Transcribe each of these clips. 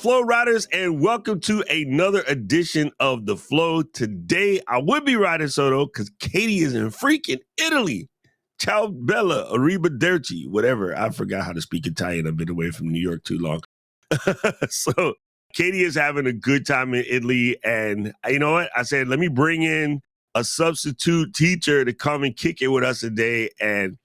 Flow Riders, and welcome to another edition of The Flow. Today, I would be riding solo because Katie is in freaking Italy. Ciao bella, arrivederci, whatever. I forgot how to speak Italian. I've been away from New York too long. So Katie is having a good time in Italy. And you know what? I said, let me bring in a substitute teacher to come and kick it with us today. And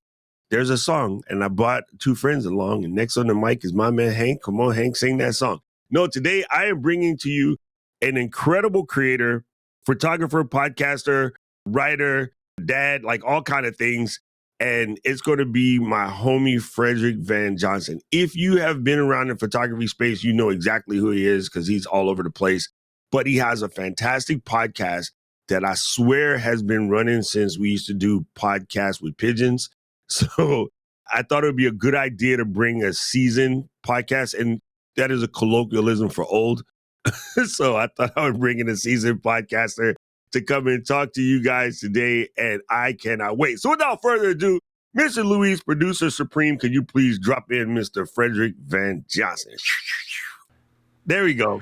there's a song. And I brought two friends along. And next on the mic is my man, Hank. Come on, Hank, sing that song. No, today I am bringing to you an incredible creator, photographer, podcaster, writer, dad, like all kind of things. And it's going to be my homie, Frederick Van Johnson. If you have been around the photography space, you know exactly who he is because he's all over the place. But he has a fantastic podcast that I swear has been running since we used to do podcasts with pigeons. So I thought it would be a good idea to bring a seasoned podcast. And that is a colloquialism for old. So I thought I would bring in a seasoned podcaster to come and talk to you guys today, and I cannot wait. So without further ado, Mr. Luis, producer supreme, could you please drop in Mr. Frederick Van Johnson? There we go.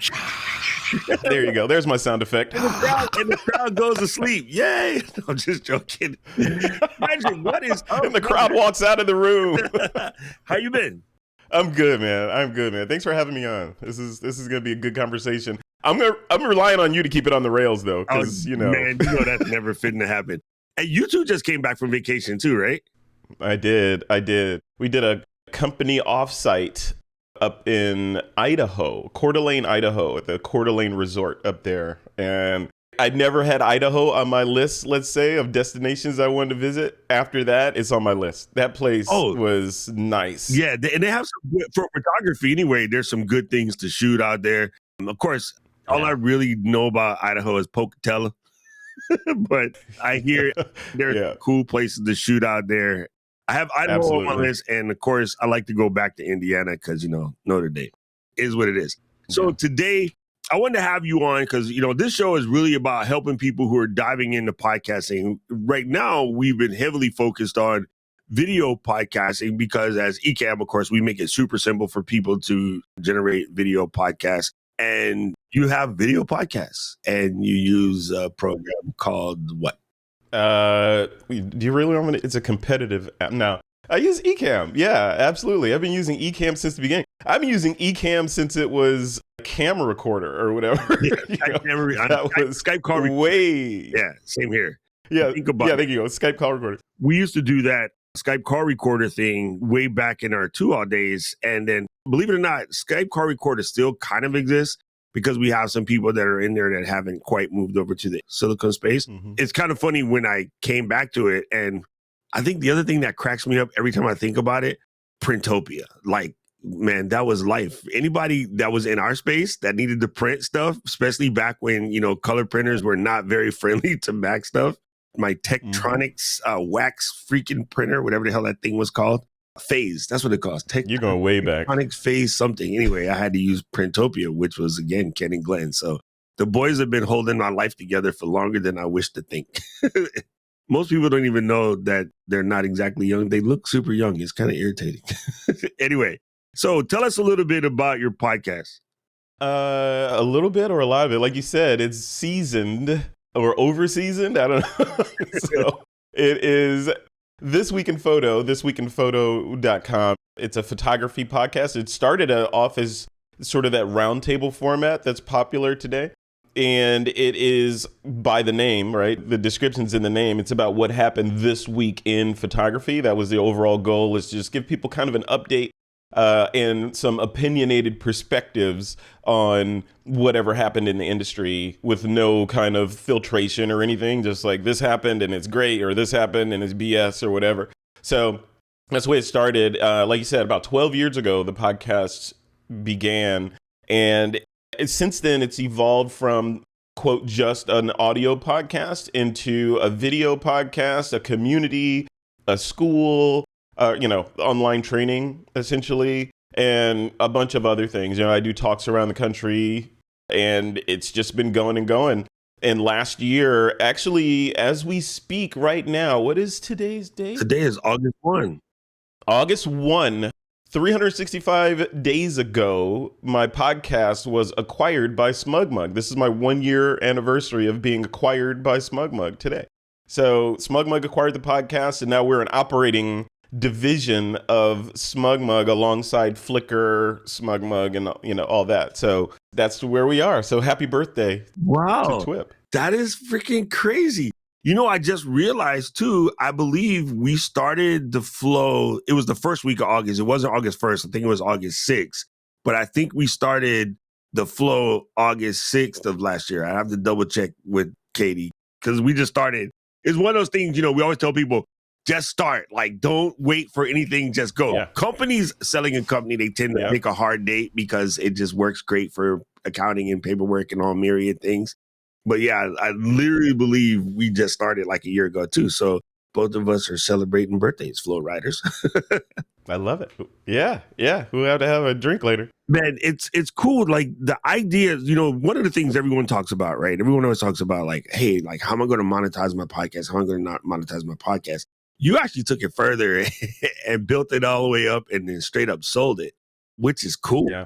There you go. There's my sound effect. And the crowd goes to sleep. Yay. No, I'm just joking. Frederick, what is up? And the crowd walks out of the room. How you been? I'm good, man. Thanks for having me on. This is going to be a good conversation. I'm relying on you to keep it on the rails, though, because, Man, that's never fitting to happen. And you two just came back from vacation, too, right? I did. We did a company offsite up in Idaho, Coeur d'Alene, Idaho, at the Coeur d'Alene Resort up there. And I'd never had Idaho on my list, let's say, of destinations I wanted to visit. After that, it's on my list. That place was nice. Yeah, and they have some good, for photography anyway, there's some good things to shoot out there. Of course, all I really know about Idaho is Pocatello, but I hear there's cool places to shoot out there. I have Idaho on my list, and of course, I like to go back to Indiana because, Notre Dame is what it is. So today, I wanted to have you on because, this show is really about helping people who are diving into podcasting. Right now, we've been heavily focused on video podcasting because as Ecamm, of course, we make it super simple for people to generate video podcasts. And you have video podcasts and you use a program called what? Do you really want me to? It's a competitive app. No, I use Ecamm. Yeah, absolutely. I've been using Ecamm since the beginning. I've been using Ecamm since it was a camera recorder or whatever. Yeah, that was Skype call recorder. Yeah, same here. Yeah, there you go. Skype call recorder. We used to do that Skype call recorder thing way back in our 2all days. And then, believe it or not, Skype call recorder still kind of exists because we have some people that are in there that haven't quite moved over to the Silicon space. Mm-hmm. It's kind of funny when I came back to it. And I think the other thing that cracks me up every time I think about it, Printopia. Like, man, that was life. Anybody that was in our space that needed to print stuff, especially back when, color printers were not very friendly to Mac stuff. My Tektronix wax freaking printer, whatever the hell that thing was called. Phase, that's what it calls. You're going way back. Tektronix Phase something. Anyway, I had to use Printopia, which was, again, Ken and Glenn. So the boys have been holding my life together for longer than I wish to think. Most people don't even know that they're not exactly young. They look super young. It's kind of irritating. Anyway, so tell us a little bit about your podcast. A little bit or a lot of it. Like you said, it's seasoned. Or over-seasoned, I don't know. So it is This Week in Photo, thisweekinphoto.com. It's a photography podcast. It started off as sort of that roundtable format that's popular today. And it is by the name, right? The description's in the name. It's about what happened this week in photography. That was the overall goal, is to just give people kind of an update and some opinionated perspectives on whatever happened in the industry with no kind of filtration or anything, just like this happened and it's great, or this happened and it's BS or whatever. So that's the way it started. Like you said, about 12 years ago, the podcast began. And since then, it's evolved from, quote, just an audio podcast into a video podcast, a community, a school, online training, essentially, and a bunch of other things. I do talks around the country, and it's just been going and going. And last year, actually, as we speak right now, what is today's date? Today is August 1. August 1, 365 days ago, my podcast was acquired by Smug Mug. This is my 1-year anniversary of being acquired by Smug Mug today. So Smug Mug acquired the podcast, and now we're an operating division of Smug Mug alongside Flickr, Smug Mug, and all that. So that's where we are. So happy birthday to TWiP. That is freaking crazy. I just realized too, I believe we started the flow. It was the first week of August. It wasn't August 1st. I think it was August 6th. But I think we started the flow August 6th of last year. I have to double check with Katie because we just started. It's one of those things, we always tell people, just start. Like, don't wait for anything. Just go. Yeah. Companies selling a company, they tend to pick a hard date because it just works great for accounting and paperwork and all myriad things. But yeah, I literally believe we just started like a year ago too. So both of us are celebrating birthdays, Flow Riders. I love it. Yeah. We'll have to have a drink later. Man, it's cool. Like the idea, one of the things everyone talks about, right? Everyone always talks about like, hey, like how am I going to monetize my podcast? How am I going to not monetize my podcast? You actually took it further and built it all the way up and then straight up sold it, which is cool. Yeah.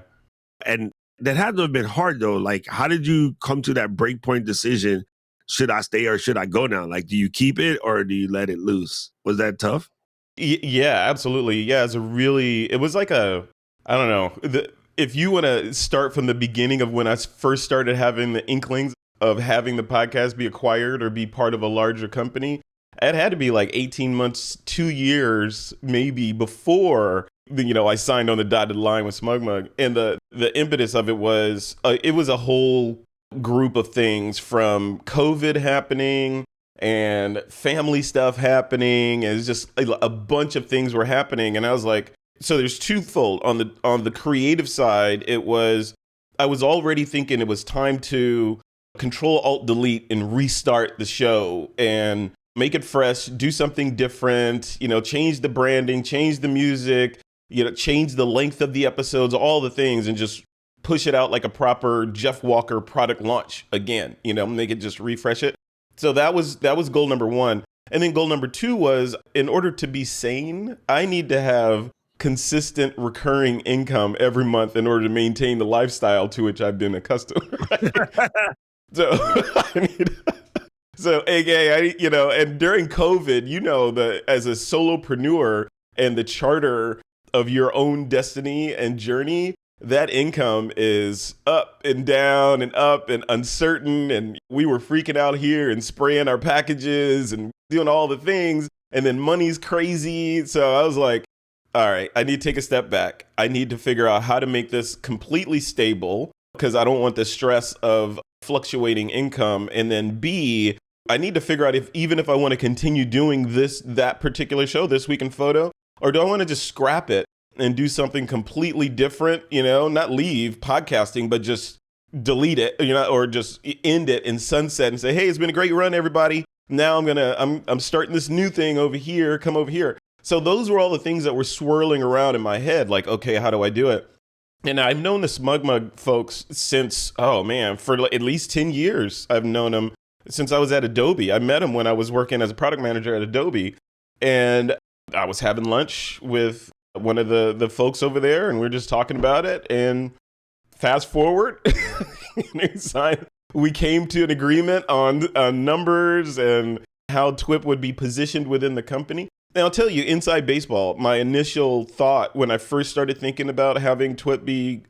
And that had to have been hard though. Like, how did you come to that breakpoint decision? Should I stay or should I go now? Like, do you keep it or do you let it loose? Was that tough? Yeah, absolutely. Yeah, it was like I don't know. If you want to start from the beginning of when I first started having the inklings of having the podcast be acquired or be part of a larger company, it had to be like 18 months, 2 years, maybe before I signed on the dotted line with Smug Mug. And the impetus of it was a whole group of things, from COVID happening and family stuff happening. And it's just a bunch of things were happening. And I was like, so there's twofold. On the creative side, I was already thinking it was time to Control-Alt-Delete and restart the show and make it fresh, do something different, change the branding, change the music, change the length of the episodes, all the things, and just push it out like a proper Jeff Walker product launch again, make it just refresh it. So that was goal number one. And then goal number two was, in order to be sane, I need to have consistent recurring income every month in order to maintain the lifestyle to which I've been accustomed. Right? So So, AKA, and during COVID, as a solopreneur and the charter of your own destiny and journey, that income is up and down and up and uncertain. And we were freaking out here and spraying our packages and doing all the things. And then money's crazy. So I was like, all right, I need to take a step back. I need to figure out how to make this completely stable because I don't want the stress of fluctuating income. And then B, I need to figure out even if I want to continue doing that particular show, This Week in Photo, or do I want to just scrap it and do something completely different, not leave podcasting, but just delete it, or just end it in sunset and say, hey, it's been a great run, everybody. Now I'm starting this new thing over here. Come over here. So those were all the things that were swirling around in my head. Like, okay, how do I do it? And I've known the Smug Mug folks since, for at least 10 years. I've known them since I was at Adobe. I met him when I was working as a product manager at Adobe. And I was having lunch with one of the folks over there, and we were just talking about it. And fast forward, we came to an agreement on numbers and how TWiP would be positioned within the company. And I'll tell you, inside baseball, my initial thought when I first started thinking about having TWiP be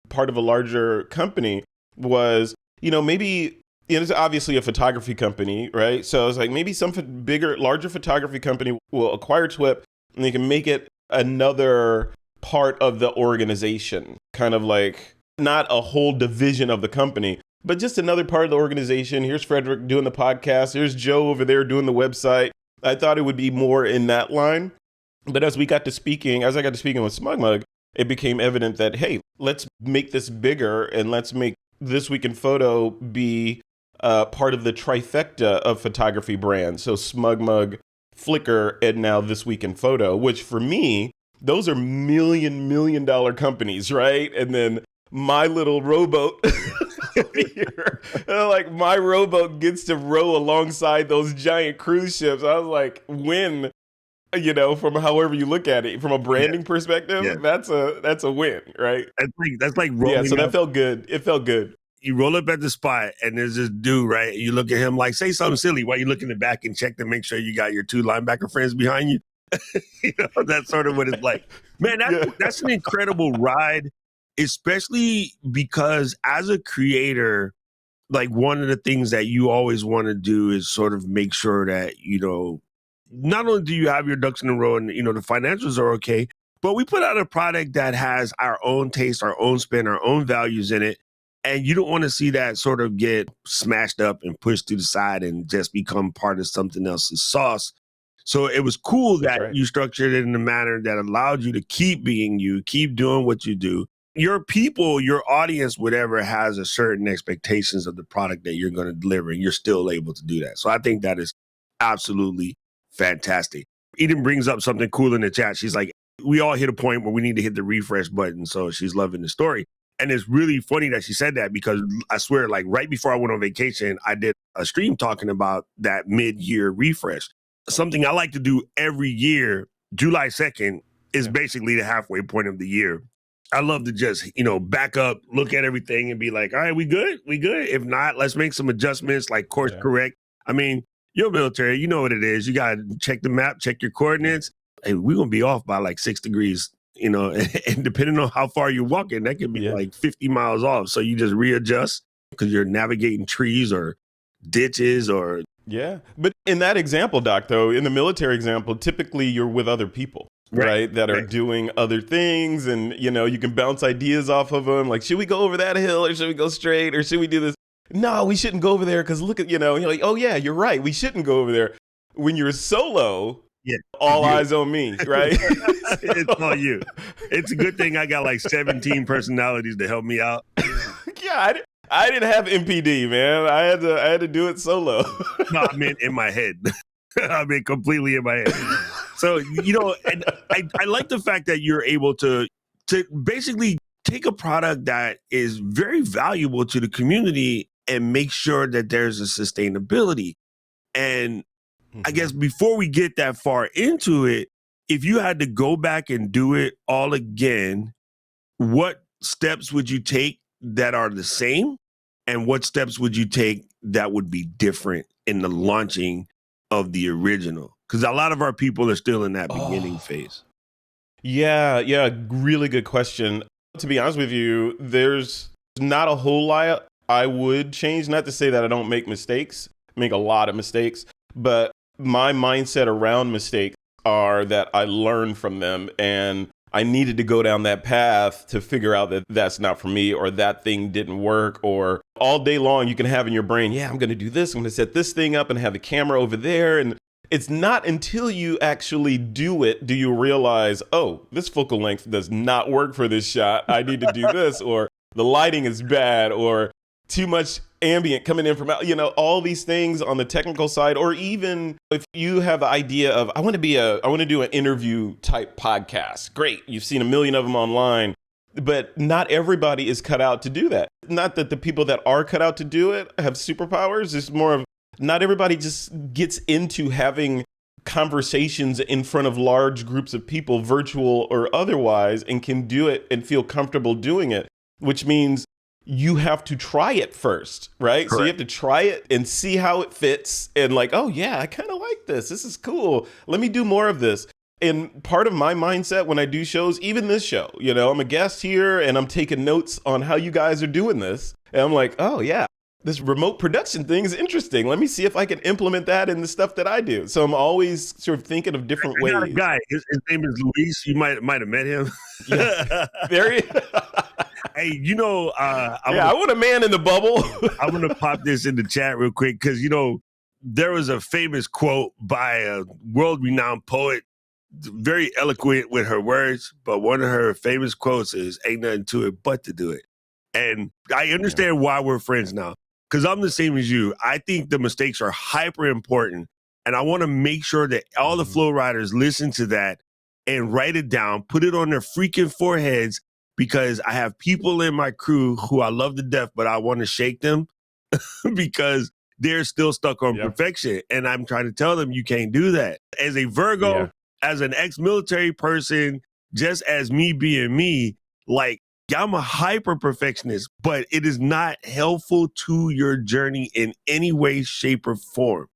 part of a larger company was, maybe it's obviously a photography company, right? So I was like, maybe some larger photography company will acquire TWiP and they can make it another part of the organization, kind of like not a whole division of the company, but just another part of the organization. Here's Frederick doing the podcast. Here's Joe over there doing the website. I thought it would be more in that line. But as I got to speaking with Smug Mug, it became evident that, hey, let's make this bigger and let's make This Week in Photo be part of the trifecta of photography brands. So Smug Mug, Flickr, and now This Week in Photo, which for me, those are million dollar companies, right? And then my little rowboat here, like my rowboat gets to row alongside those giant cruise ships. I was like, when from however you look at it, from a branding Yeah. perspective, that's a win, right? That's like Yeah, so rolling that up. felt good. It felt good. You roll up at the spot and there's this dude, right? You look at him like, say something silly while you look in the back and check to make sure you got your two linebacker friends behind you. That's sort of what it's like. Man, Yeah. that's an incredible ride, especially because as a creator, like one of the things that you always want to do is sort of make sure that, not only do you have your ducks in a row and, the financials are okay, but we put out a product that has our own taste, our own spin, our own values in it. And you don't want to see that sort of get smashed up and pushed to the side and just become part of something else's sauce. So it was cool That's that right. you structured it in a manner that allowed you to keep being you, keep doing what you do. Your people, your audience, whatever, has a certain expectations of the product that you're going to deliver, and you're still able to do that. So I think that is absolutely fantastic. Eden brings up something cool in the chat. She's like, we all hit a point where we need to hit the refresh button. So she's loving the story. And it's really funny that she said that because I swear, like right before I went on vacation, I did a stream talking about that mid-year refresh. Something I like to do every year, July 2nd, is basically the halfway point of the year. I love to just, back up, look at everything and be like, all right, we good? We good? If not, let's make some adjustments, like course correct. I mean, you're military, you know what it is. You got to check the map, check your coordinates. Hey, we're going to be off by like 6 degrees, and depending on how far you're walking, that could be like 50 miles off. So you just readjust because you're navigating trees or ditches or. Yeah. But in that example, Doc, though, in the military example, typically you're with other people. Right, that are doing other things, and you can bounce ideas off of them. Like, should we go over that hill, or should we go straight, or should we do this? No, we shouldn't go over there because look at you're like, oh yeah, you're right, we shouldn't go over there. When you're solo, all eyes on me, right? It's all you. It's a good thing I got like 17 personalities to help me out. Yeah, I didn't have MPD, man. I had to do it solo. No, I meant in my head. I mean, completely in my head. So, and I like the fact that you're able to basically take a product that is very valuable to the community and make sure that there's a sustainability. And I guess before we get that far into it, if you had to go back and do it all again, what steps would you take that are the same? And what steps would you take that would be different in the launching of the original? Because a lot of our people are still in that beginning phase. Yeah, really good question. To be honest with you, there's not a whole lot I would change. Not to say that I don't make mistakes, make a lot of mistakes, but my mindset around mistakes are that I learn from them, and I needed to go down that path to figure out that that's not for me, or that thing didn't work. Or all day long you can have in your brain, I'm going to do this, I'm going to set this thing up and have the camera over there. And it's not until you actually do it do you realize, oh, this focal length does not work for this shot. I need to do this, or the lighting is bad, or too much ambient coming in from out, all these things on the technical side. Or even if you have the idea of, I want to do an interview type podcast. Great. You've seen a million of them online, but not everybody is cut out to do that. Not that the people that are cut out to do it have superpowers. It's more of, not everybody just gets into having conversations in front of large groups of people, virtual or otherwise, and can do it and feel comfortable doing it, which means you have to try it first, right? Correct. So you have to try it and see how it fits, and like, oh yeah, I kind of like this. This is cool. Let me do more of this. And part of my mindset when I do shows, even this show, I'm a guest here and I'm taking notes on how you guys are doing this. And I'm like, oh yeah, this remote production thing is interesting. Let me see if I can implement that in the stuff that I do. So I'm always sort of thinking of different ways. I got a guy. His name is Luis. You might have met him. Yeah. There he Hey, I want a man in the bubble. I'm going to pop this in the chat real quick because, there was a famous quote by a world-renowned poet, very eloquent with her words, but one of her famous quotes is, ain't nothing to it but to do it. And I understand why we're friends now, because I'm the same as you. I think the mistakes are hyper important, and I want to make sure that all the flow riders listen to that and write it down, put it on their freaking foreheads, because I have people in my crew who I love to death, but I want to shake them because they're still stuck on perfection. And I'm trying to tell them you can't do that. As a Virgo, as an ex-military person, just as me being me, like, I'm a hyper perfectionist, but it is not helpful to your journey in any way, shape, or form.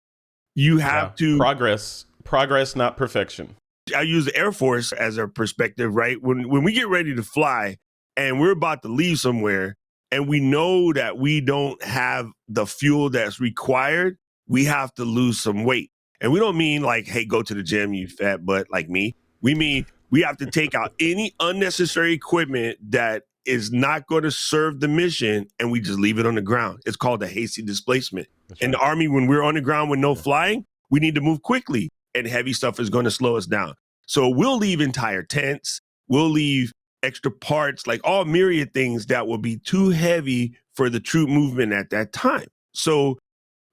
You have to progress, not perfection. I use the Air Force as a perspective, right? When we get ready to fly and we're about to leave somewhere and we know that we don't have the fuel that's required, we have to lose some weight. And we don't mean like, hey, go to the gym, you fat butt like me. We mean we have to take out any unnecessary equipment that is not going to serve the mission and we just leave it on the ground. It's called a hasty displacement. In the Army, when we're on the ground with no flying, we need to move quickly and heavy stuff is going to slow us down. So we'll leave entire tents, we'll leave extra parts, like all myriad things that will be too heavy for the troop movement at that time. So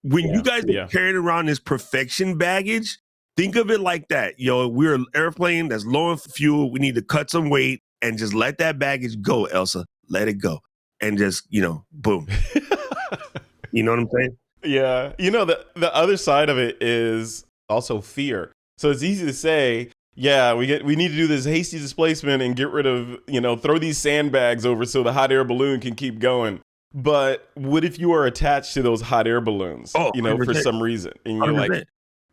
when you guys are carrying around this perfection baggage, think of it like that. We're an airplane that's low on fuel. We need to cut some weight and just let that baggage go, Elsa. Let it go. And just, boom. You know what I'm saying? Yeah. The other side of it is also fear. So it's easy to say, yeah, we need to do this hasty displacement and get rid of, throw these sandbags over so the hot air balloon can keep going. But what if you are attached to those hot air balloons, for some reason? And you're 100%.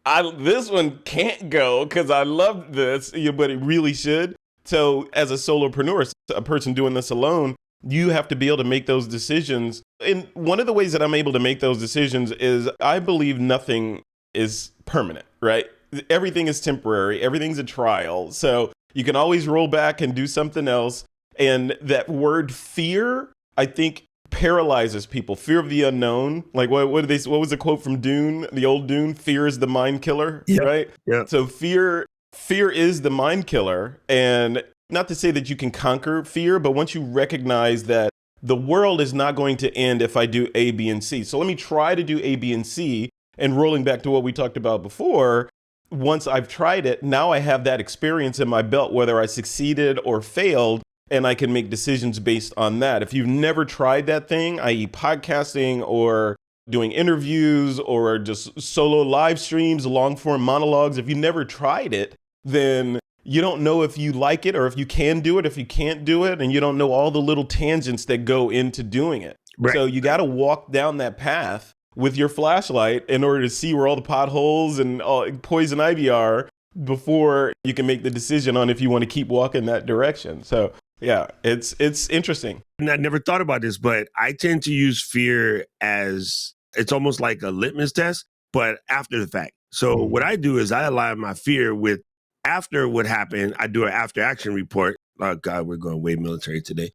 like, this one can't go because I love this, but it really should. So as a solopreneur, a person doing this alone, you have to be able to make those decisions. And one of the ways that I'm able to make those decisions is I believe nothing is permanent, right? Everything is temporary. Everything's a trial. So you can always roll back and do something else. And that word fear, I think, paralyzes people. Fear of the unknown. Like what was the quote from Dune, the old Dune? Fear is the mind killer, right? Yeah. So fear is the mind killer. And not to say that you can conquer fear, but once you recognize that the world is not going to end if I do A, B, and C. So let me try to do A, B, and C. And rolling back to what we talked about before, once I've tried it, now I have that experience in my belt, whether I succeeded or failed, and I can make decisions based on that. If you've never tried that thing, i.e. podcasting or doing interviews or just solo live streams, long form monologues, if you never tried it, then you don't know if you like it or if you can do it, if you can't do it, and you don't know all the little tangents that go into doing it. Right. So you got to walk down that path with your flashlight in order to see where all the potholes and poison ivy are before you can make the decision on if you want to keep walking that direction. So yeah, it's interesting. And I never thought about this, but I tend to use fear as it's almost like a litmus test, but after the fact. So what I do is I align my fear with after what happened. I do an after action report. Oh God, we're going way military today.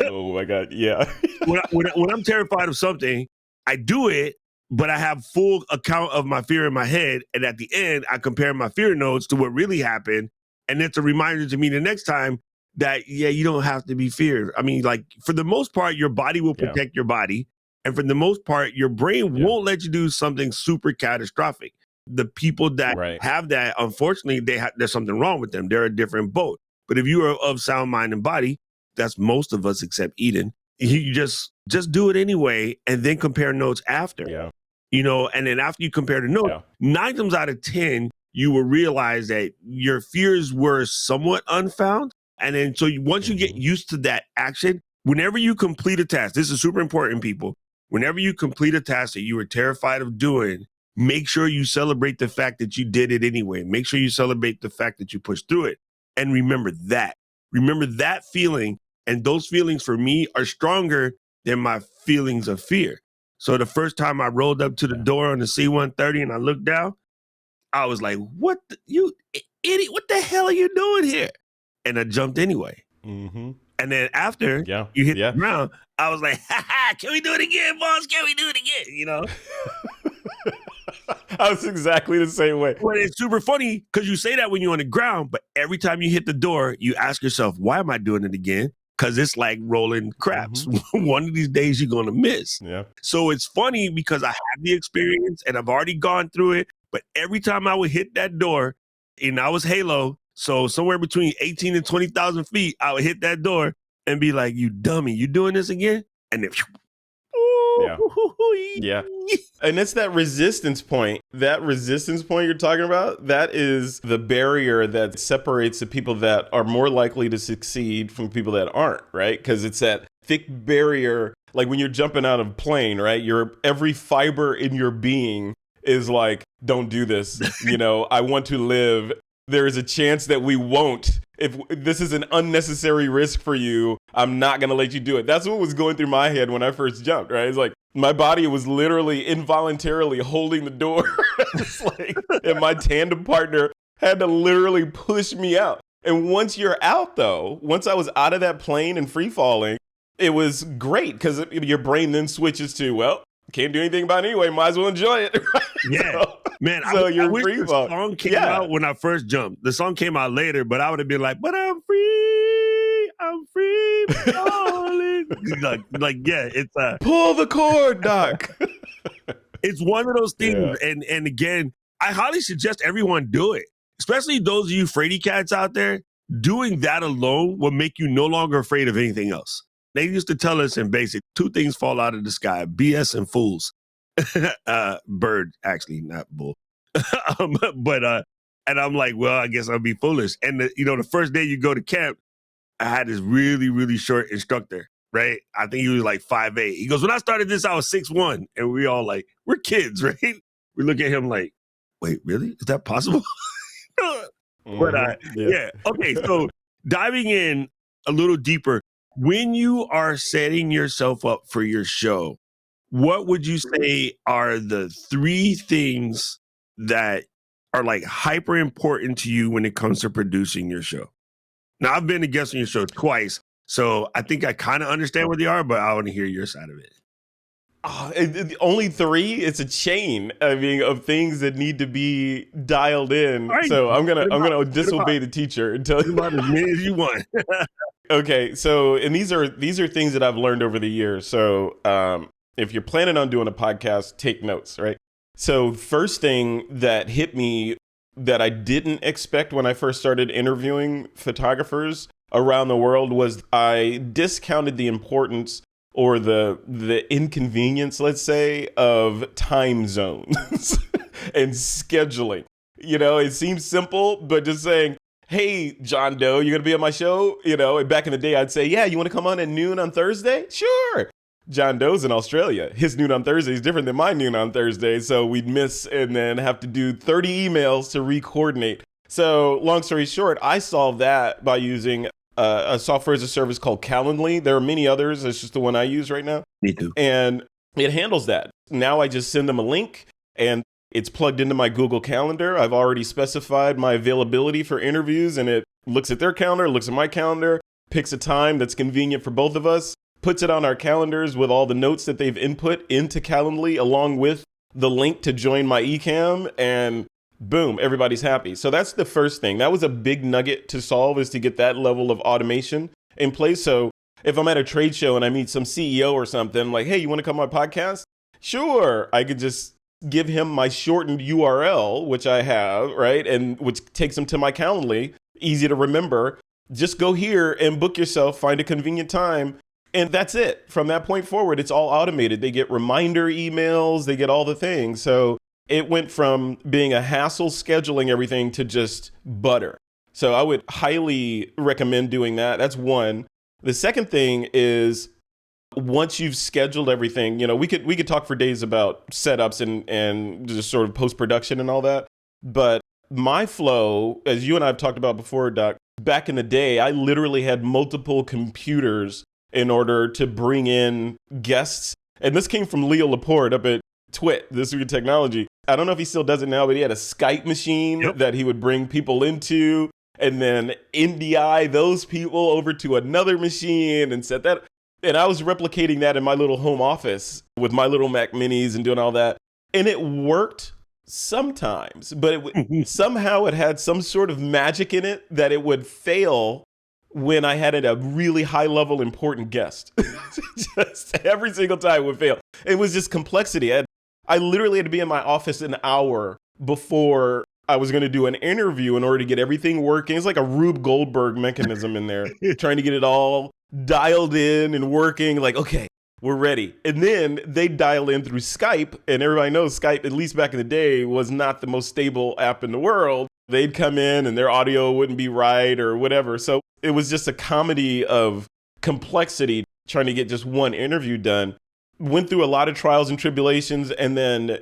Oh my God, yeah. when I'm terrified of something, I do it, but I have full account of my fear in my head. And at the end, I compare my fear notes to what really happened. And it's a reminder to me the next time that, you don't have to be feared. I mean, like, for the most part, your body will protect your body. And for the most part, your brain won't let you do something super catastrophic. The people that have that, unfortunately, there's something wrong with them. They're a different boat. But if you are of sound mind and body, that's most of us except Eden. You just do it anyway and then compare notes after. Yeah. And then after you compare the notes, 9 times out of 10, you will realize that your fears were somewhat unfound. And then once you get used to that action, whenever you complete a task, this is super important, people. Whenever you complete a task that you were terrified of doing, make sure you celebrate the fact that you did it anyway. Make sure you celebrate the fact that you pushed through it. And remember that. Remember that feeling. And those feelings for me are stronger than my feelings of fear. So the first time I rolled up to the door on the C-130 and I looked down, I was like, you idiot, what the hell are you doing here? And I jumped anyway. Mm-hmm. And then after you hit the ground, I was like, can we do it again, boss? Can we do it again? I was exactly the same way. Well, it's super funny because you say that when you're on the ground, but every time you hit the door, you ask yourself, why am I doing it again? Because it's like rolling craps. Mm-hmm. One of these days you're going to miss. Yeah. So it's funny because I have the experience and I've already gone through it. But every time I would hit that door, and I was Halo, so somewhere between 18 and 20,000 feet, I would hit that door and be like, you dummy, you doing this again? And then Yeah. Yeah. And it's that resistance point. That resistance point you're talking about, that is the barrier that separates the people that are more likely to succeed from people that aren't, right? Because it's that thick barrier, like when you're jumping out of a plane, right? Every fiber in your being is like, don't do this. I want to live. There is a chance that we won't. If this is an unnecessary risk for you, I'm not going to let you do it. That's what was going through my head when I first jumped, right? It's like my body was literally involuntarily holding the door. It's like, and my tandem partner had to literally push me out. And once you're out, though, once I was out of that plane and free falling, it was great because your brain then switches to, well, can't do anything about it anyway. Might as well enjoy it. Right? Yeah. Man, So I wish the song came out when I first jumped. The song came out later, but I would have been like, but I'm free falling. Yeah, it's pull the cord, Doc. It's one of those things. Yeah. And again, I highly suggest everyone do it, especially those of you fraidy cats out there. Doing that alone will make you no longer afraid of anything else. They used to tell us in basic, 2 things fall out of the sky, BS and fools. Bird, actually, not bull. And I'm like, well, I guess I'll be foolish. And the first day you go to camp, I had this really, really short instructor, right? I think he was like 5'8". He goes, when I started this, I was 6'1". And we all like, we're kids, right? We look at him like, wait, really? Is that possible? But yeah. Okay, so diving in a little deeper, when you are setting yourself up for your show, what would you say are the 3 things that are like hyper important to you when it comes to producing your show? Now, I've been a guest on your show twice, so I think I kind of understand what they are, but I want to hear your side of it. Only 3? It's a chain, of things that need to be dialed in. Right. So I'm gonna disobey the teacher and tell you about as many as you want. Okay, so and these are things that I've learned over the years. So if you're planning on doing a podcast, take notes, right? So first thing that hit me that I didn't expect when I first started interviewing photographers around the world was I discounted the importance or the inconvenience, let's say, of time zones and scheduling. It seems simple, but just saying, hey, John Doe, you're going to be on my show? And back in the day, I'd say, yeah, you want to come on at noon on Thursday? Sure. John Doe's in Australia. His noon on Thursday is different than my noon on Thursday. So we'd miss and then have to do 30 emails to re-coordinate. So long story short, I solved that by using a software as a service called Calendly. There are many others. It's just the one I use right now. Me too. And it handles that. Now I just send them a link and it's plugged into my Google Calendar. I've already specified my availability for interviews and it looks at their calendar, looks at my calendar, picks a time that's convenient for both of us, puts it on our calendars with all the notes that they've input into Calendly along with the link to join my Ecamm, and boom, everybody's happy. So that's the first thing. That was a big nugget to solve, is to get that level of automation in place. So if I'm at a trade show and I meet some CEO or something, like, hey, you want to come on my podcast? Sure. I could just give him my shortened URL, which I have, right? And which takes him to my Calendly, easy to remember. Just go here and book yourself, find a convenient time. And that's it. From that point forward, it's all automated. They get reminder emails, they get all the things. So it went from being a hassle scheduling everything to just butter. So I would highly recommend doing that. That's one. The second thing is, once you've scheduled everything, we could talk for days about setups and just sort of post-production and all that. But my flow, as you and I have talked about before, Doc, back in the day, I literally had multiple computers in order to bring in guests. And this came from Leo Laporte up at TWiP, This Week in Technology. I don't know if he still does it now, but he had a Skype machine that he would bring people into and then NDI those people over to another machine and set that. And I was replicating that in my little home office with my little Mac minis and doing all that. And it worked sometimes, but somehow it had some sort of magic in it that it would fail when I had a really high level important guest. Just every single time it would fail. It was just complexity. I literally had to be in my office an hour before I was going to do an interview in order to get everything working. It's like a Rube Goldberg mechanism in there, trying to get it all dialed in and working. Like, okay, we're ready. And then they dial in through Skype, and everybody knows Skype, at least back in the day, was not the most stable app in the world. They'd come in and their audio wouldn't be right or whatever. So it was just a comedy of complexity trying to get just one interview done. Went through a lot of trials and tribulations, and then,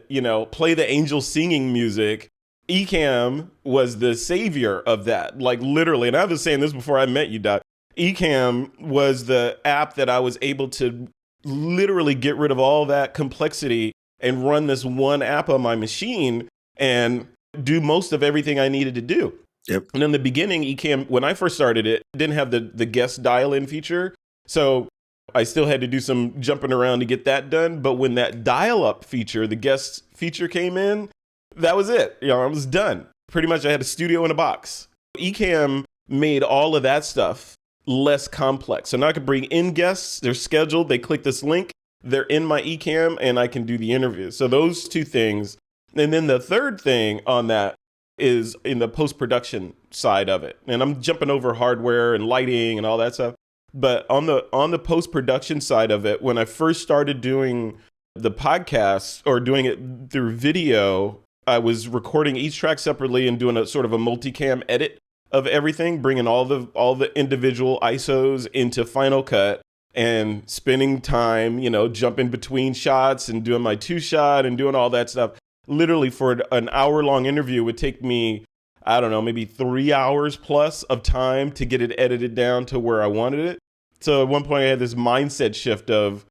play the angel singing music. Ecamm was the savior of that, like literally. And I was saying this before I met you, Doc. Ecamm was the app that I was able to literally get rid of all that complexity and run this one app on my machine and do most of everything I needed to do. Yep. And in the beginning, Ecamm, when I first started it, didn't have the guest dial-in feature. So I still had to do some jumping around to get that done. But when that dial-up feature, the guest feature came in, that was it. I was done. Pretty much I had a studio in a box. Ecamm made all of that stuff less complex. So now I can bring in guests, they're scheduled, they click this link, they're in my Ecamm, and I can do the interview. So those two things. And then the third thing on that is in the post-production side of it. And I'm jumping over hardware and lighting and all that stuff. But on the post-production side of it, when I first started doing the podcast or doing it through video, I was recording each track separately and doing a sort of a multicam edit of everything, bringing all the individual ISOs into Final Cut and spending time, jumping between shots and doing my 2-shot and doing all that stuff. Literally for an hour-long interview would take me, I don't know, maybe 3 hours plus of time to get it edited down to where I wanted it. So at one point I had this mindset shift of,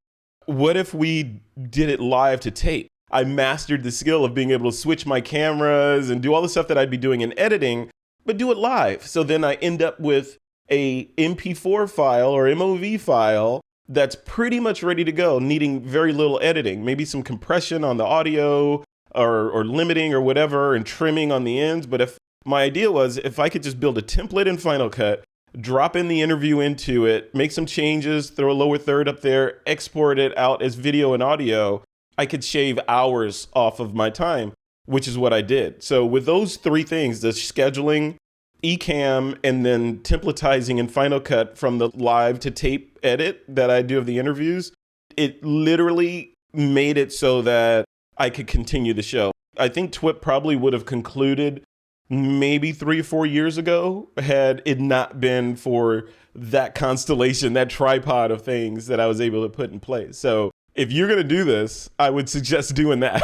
what if we did it live to tape? I mastered the skill of being able to switch my cameras and do all the stuff that I'd be doing in editing, but do it live. So then I end up with a MP4 file or MOV file that's pretty much ready to go, needing very little editing, maybe some compression on the audio or limiting or whatever and trimming on the ends. But if my idea was, if I could just build a template in Final Cut, drop in the interview into it, make some changes, throw a lower third up there, export it out as video and audio, I could shave hours off of my time, which is what I did. So with those three things, the scheduling, Ecamm, and then templatizing in Final Cut from the live to tape edit that I do of the interviews, it literally made it so that I could continue the show. I think TWiP probably would have concluded maybe 3 or 4 years ago had it not been for that constellation, that tripod of things that I was able to put in place. So if you're going to do this, I would suggest doing that.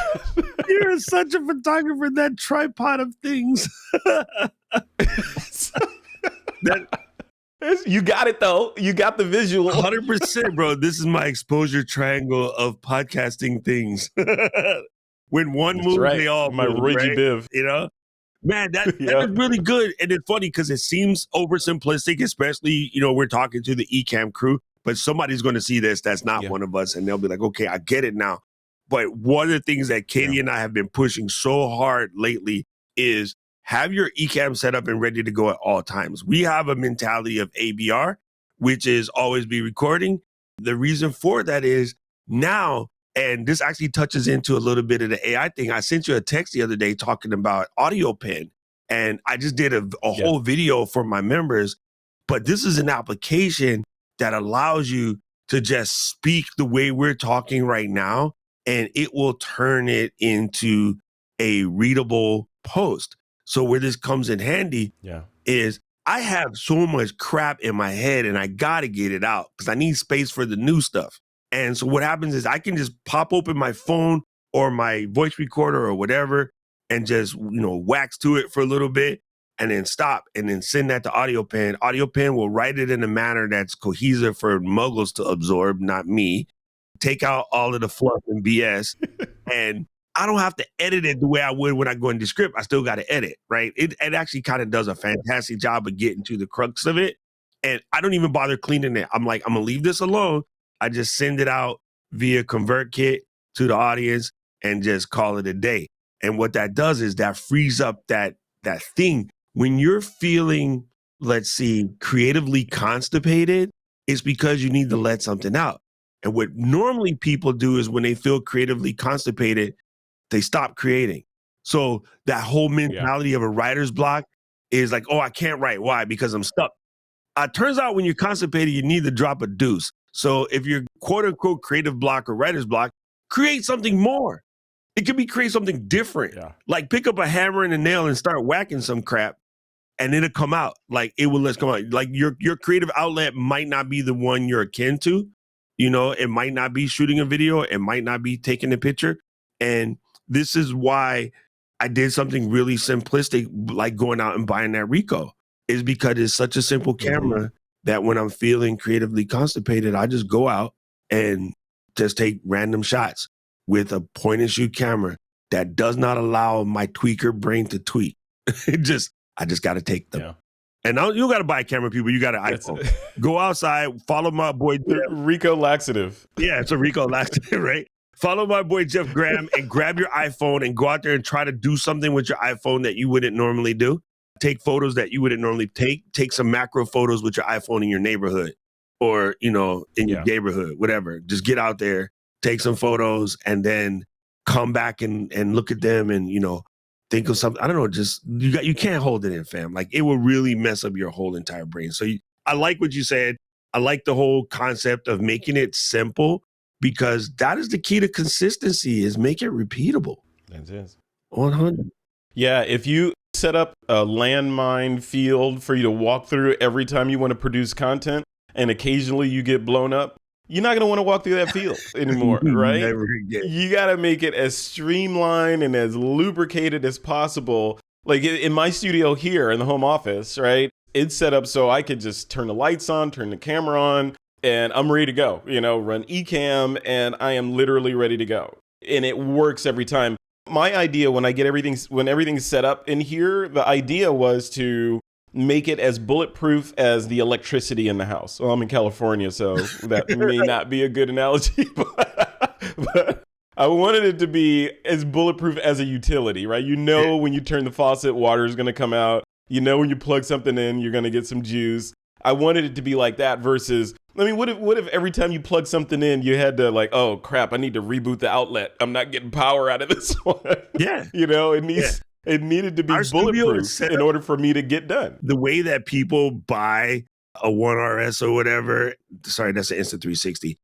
You're such a photographer, that tripod of things. You got it, though. You got the visual. 100%, bro. This is my exposure triangle of podcasting things. When one That's moves, right. they all My move, Reggie right? Biv. Man, that Yeah. is really good. And it's funny because it seems oversimplistic, especially, we're talking to the Ecamm crew, but somebody's going to see this that's not one of us, and they'll be like, okay, I get it now. But one of the things that Katie and I have been pushing so hard lately is have your Ecamm set up and ready to go at all times. We have a mentality of ABR, which is always be recording. The reason for that is now, and this actually touches into a little bit of the AI thing. I sent you a text the other day talking about audio pen, and I just did a whole video for my members. But this is an application that allows you to just speak the way we're talking right now, and it will turn it into a readable post. So where this comes in handy is I have so much crap in my head and I got to get it out because I need space for the new stuff. And so what happens is I can just pop open my phone or my voice recorder or whatever and just, wax to it for a little bit and then stop and then send that to Audio Pen. Audio Pen will write it in a manner that's cohesive for muggles to absorb, not me. Take out all of the fluff and BS. And I don't have to edit it the way I would when I go into script. I still got to edit, right? It actually kind of does a fantastic job of getting to the crux of it. And I don't even bother cleaning it. I'm like, I'm going to leave this alone. I just send it out via ConvertKit to the audience and just call it a day. And what that does is that frees up that thing. When you're feeling, let's see, creatively constipated, it's because you need to let something out. And what normally people do is when they feel creatively constipated, they stop creating. So that whole mentality of a writer's block is like, oh, I can't write. Why? Because I'm stuck. Turns out when you're constipated, you need to drop a deuce. So if you're quote unquote creative block or writer's block, create something more. It could be create something different. Yeah. Like pick up a hammer and a nail and start whacking some crap, and it'll come out. Like it will let's come out. Like your creative outlet might not be the one you're akin to. You know, it might not be shooting a video, it might not be taking a picture. And this is why I did something really simplistic, like going out and buying that Ricoh, is because it's such a simple camera that when I'm feeling creatively constipated, I just go out and just take random shots with a point and shoot camera that does not allow my tweaker brain to tweak. I just got to take them. Yeah. And now you got to buy a camera, people. You got an iPhone. Go outside, follow my boy Jeff. Ricoh laxative. Yeah, it's a Ricoh laxative, right? Follow my boy Jeff Graham and grab your iPhone and go out there and try to do something with your iPhone that you wouldn't normally do. Take photos that you wouldn't normally take. Take some macro photos with your iPhone in your neighborhood or, you know, in your neighborhood, whatever. Just get out there, take some photos, and then come back and look at them and, you know, think of something. I don't know, just you can't hold it in, fam. Like it will really mess up your whole entire brain. So I like what you said. I like the whole concept of making it simple, because that is the key to consistency, is make it repeatable. That is 100. Yeah, if you set up a landmine field for you to walk through every time you want to produce content, and occasionally you get blown up, you're not going to want to walk through that field anymore, right? Never again. You got to make it as streamlined and as lubricated as possible. Like in my studio here in the home office, right? It's set up so I could just turn the lights on, turn the camera on, and I'm ready to go. You know, run Ecamm, and I am literally ready to go. And it works every time. My idea when everything's set up in here, the idea was to make it as bulletproof as the electricity in the house. Well, I'm in California, so that may not be a good analogy, but I wanted it to be as bulletproof as a utility, right? You know, when you turn the faucet, water is going to come out. You know, when you plug something in, you're going to get some juice. I wanted it to be like that versus, I mean, what if every time you plug something in, you had to like, oh crap, I need to reboot the outlet. I'm not getting power out of this one. Yeah. You know, it needed to be bulletproof in order for me to get done. The way that people buy a 1RS or whatever, sorry, that's an Insta360,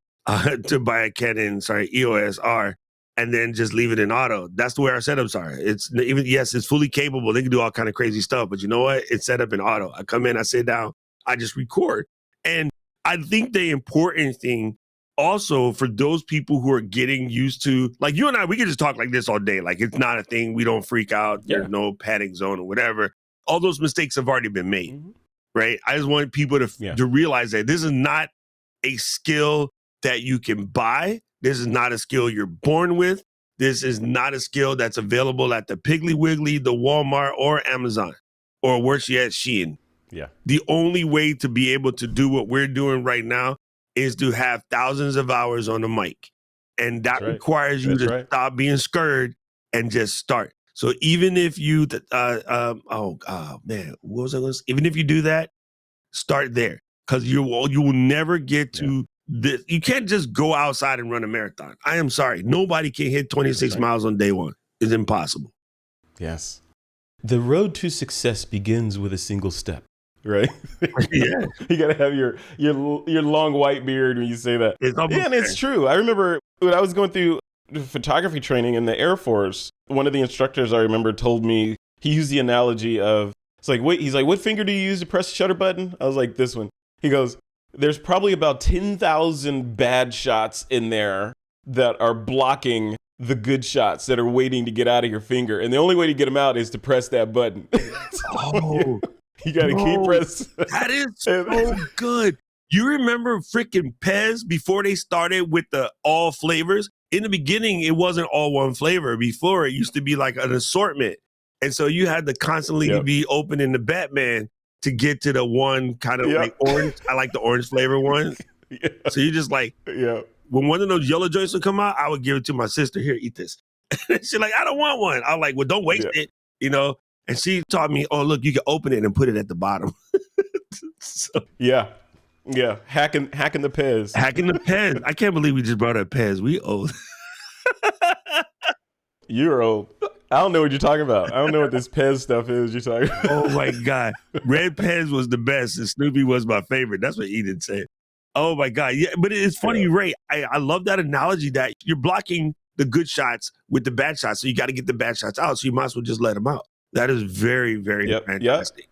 to buy a Canon, EOS R, and then just leave it in auto. That's the way our setups are. It's fully capable. They can do all kind of crazy stuff, but you know what? It's set up in auto. I come in, I sit down, I just record. And I think the important thing also for those people who are getting used to, like you and I, we can just talk like this all day. Like it's not a thing. We don't freak out. Yeah. There's no panic zone or whatever. All those mistakes have already been made, right? I just want people to realize that this is not a skill that you can buy. This is not a skill you're born with. This is not a skill that's available at the Piggly Wiggly, the Walmart, or Amazon, or worse yet, Shein. Yeah. The only way to be able to do what we're doing right now is to have thousands of hours on the mic. And that requires you to stop being scared and just start. So even if you, even if you do that, start there. Because you will never get to this. You can't just go outside and run a marathon. I am sorry. Nobody can hit 26 miles on day one. It's impossible. Yes. The road to success begins with a single step. Right? Yeah. You got to have your long white beard when you say that. And it's true. I remember when I was going through photography training in the Air Force, one of the instructors I remember told me, he used the analogy of, he's like, what finger do you use to press the shutter button? I was like, this one. He goes, there's probably about 10,000 bad shots in there that are blocking the good shots that are waiting to get out of your finger. And the only way to get them out is to press that button. Oh, you got to keep pressing. That is so good. You remember freaking Pez before they started with the all flavors? In the beginning, it wasn't all one flavor. Before, it used to be like an assortment. And so you had to constantly be opening the Batman to get to the one kind of like orange. I like the orange flavor one. So you just like, when one of those yellow joints would come out, I would give it to my sister. Here, eat this. She's like, I don't want one. I'm like, well, don't waste it, you know? And she taught me, oh, look, you can open it and put it at the bottom. Yeah. Hacking the Pez. Hacking the Pez. I can't believe we just brought up Pez. We old. You're old. I don't know what you're talking about. I don't know what this Pez stuff is you're talking about. Oh, my God. Red Pez was the best, and Snoopy was my favorite. That's what Eden said. Oh my God. Yeah, but it's funny, Ray. I love that analogy that you're blocking the good shots with the bad shots. So you got to get the bad shots out. So you might as well just let them out. That is very, very fantastic.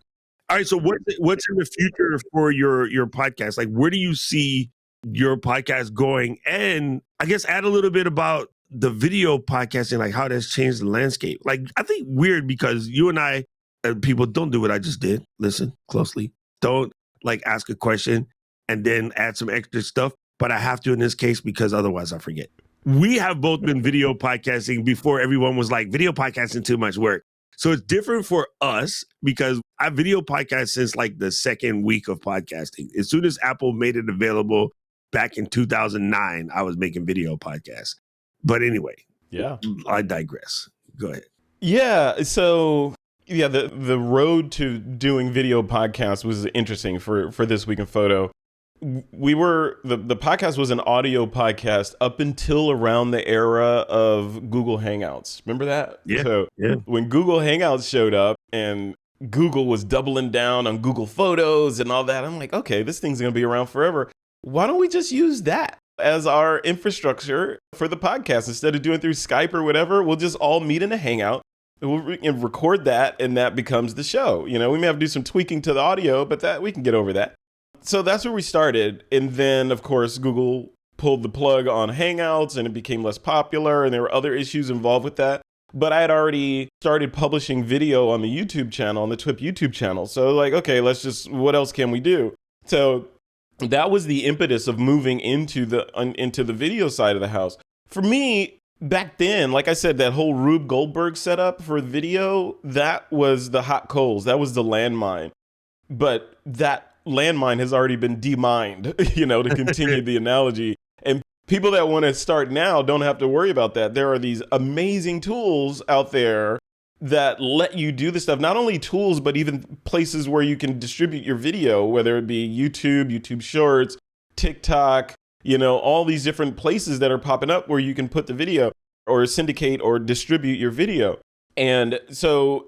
All right. So what's in the future for your podcast? Like, where do you see your podcast going? And I guess add a little bit about the video podcasting, like how that's changed the landscape. Like, I think weird because you and I, people don't do what I just did. Listen closely. Don't like ask a question and then add some extra stuff. But I have to in this case because otherwise I forget. We have both been video podcasting before everyone was like, video podcasting too much work. So it's different for us because I video podcast since like the second week of podcasting. As soon as Apple made it available back in 2009, I was making video podcasts. But anyway, I digress. Go ahead. Yeah. So the road to doing video podcasts was interesting for This Week in Photo. The podcast was an audio podcast up until around the era of Google Hangouts. Remember that? Yeah. So when Google Hangouts showed up and Google was doubling down on Google Photos and all that, I'm like, okay, this thing's going to be around forever. Why don't we just use that as our infrastructure for the podcast? Instead of doing it through Skype or whatever, we'll just all meet in a Hangout. We'll record that, and that becomes the show. You know, we may have to do some tweaking to the audio, but that we can get over that. So that's where we started. And then, of course, Google pulled the plug on Hangouts and it became less popular. And there were other issues involved with that. But I had already started publishing video on the YouTube channel, on the TWiP YouTube channel. So like, okay, what else can we do? So that was the impetus of moving into the video side of the house. For me, back then, like I said, that whole Rube Goldberg setup for video, that was the hot coals. That was the landmine. But that landmine has already been demined, to continue the analogy. And people that want to start now don't have to worry about that. There are these amazing tools out there that let you do this stuff. Not only tools, but even places where you can distribute your video, whether it be YouTube Shorts, TikTok, all these different places that are popping up where you can put the video or syndicate or distribute your video. And so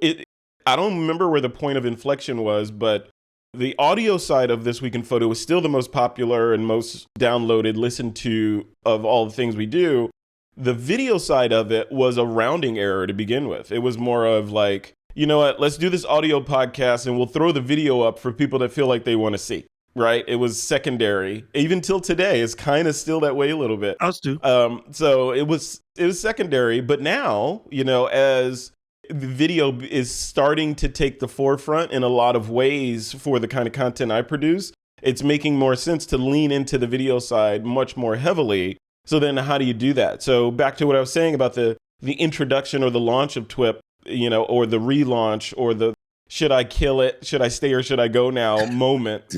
I don't remember where the point of inflection was, but the audio side of This Week in Photo is still the most popular and most downloaded, listened to of all the things we do. The video side of it was a rounding error to begin with. It was more of like, you know what, let's do this audio podcast and we'll throw the video up for people that feel like they want to see, right? It was secondary. Even till today, it's kind of still that way a little bit. Us too. So it was secondary, but now, as the video is starting to take the forefront in a lot of ways for the kind of content I produce, it's making more sense to lean into the video side much more heavily. So then how do you do that? So back to what I was saying about the introduction or the launch of TWiP, or the relaunch or the should I kill it, should I stay or should I go now moment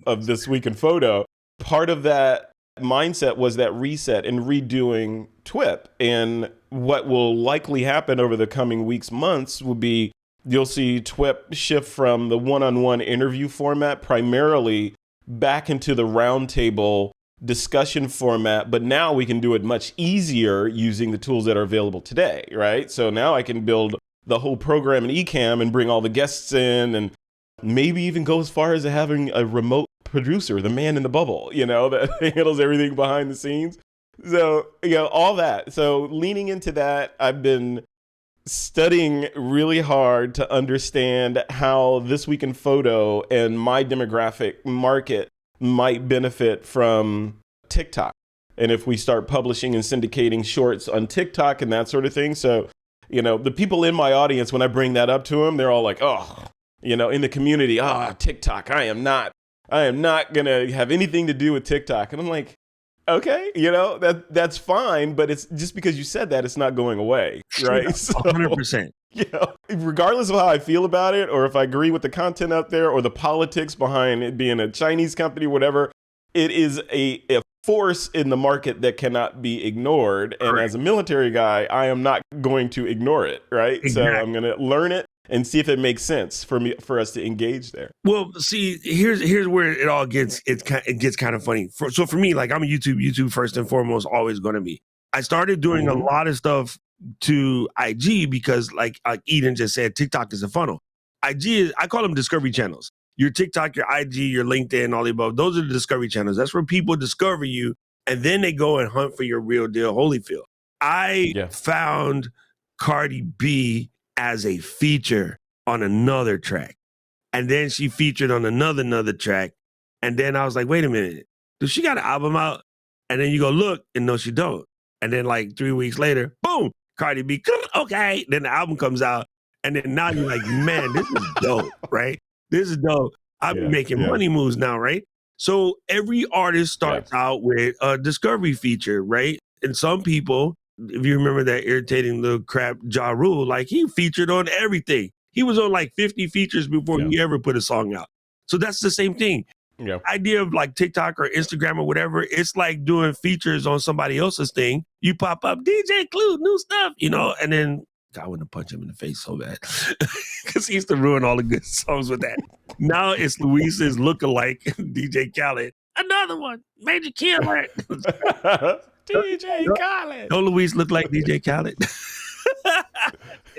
of This Week in Photo. Part of that mindset was that reset and redoing TWiP. And what will likely happen over the coming weeks, months will be you'll see TWiP shift from the one-on-one interview format primarily back into the roundtable discussion format. But now we can do it much easier using the tools that are available today, right? So now I can build the whole program in Ecamm and bring all the guests in and maybe even go as far as having a remote producer, the man in the bubble, that handles everything behind the scenes. So, all that. So leaning into that, I've been studying really hard to understand how This Week in Photo and my demographic market might benefit from TikTok. And if we start publishing and syndicating shorts on TikTok and that sort of thing. So, the people in my audience, when I bring that up to them, they're all like, oh, in the community, TikTok, I am not going to have anything to do with TikTok. And I'm like, okay, that's fine. But it's just because you said that, it's not going away. Right. 100%. Regardless of how I feel about it, or if I agree with the content out there or the politics behind it being a Chinese company, whatever, it is a force in the market that cannot be ignored. And as a military guy, I am not going to ignore it. Right. Exactly. So I'm going to learn it and see if it makes sense for us to engage there. Well, see, here's where it all gets kind of funny. So for me, like I'm a YouTube first and foremost, always going to be. I started doing a lot of stuff to IG because, like Eden just said, TikTok is a funnel. IG I call them discovery channels. your TikTok, your IG, your LinkedIn, all the above. Those are the discovery channels. That's where people discover you, and then they go and hunt for your real deal Holyfield. I found Cardi B as a feature on another track. And then she featured on another track. And then I was like, wait a minute, does she got an album out? And then you go look, and no, she don't. And then like 3 weeks later, boom, Cardi B, okay. Then the album comes out. And then now you're like, man, this is dope, right? This is dope. I've been making money moves now, right? So every artist starts out with a discovery feature, right? And some people, if you remember that irritating little crap Ja Rule, like he featured on everything. He was on like 50 features before he ever put a song out. So that's the same thing. Yeah. Idea of like TikTok or Instagram or whatever, it's like doing features on somebody else's thing. You pop up, DJ Clue, new stuff, you know, and then I want to punch him in the face so bad because he used to ruin all the good songs with that. Now it's Luis's lookalike, DJ Khaled. Another one, Major Killer. DJ Khaled. Don't Luis look like DJ Khaled?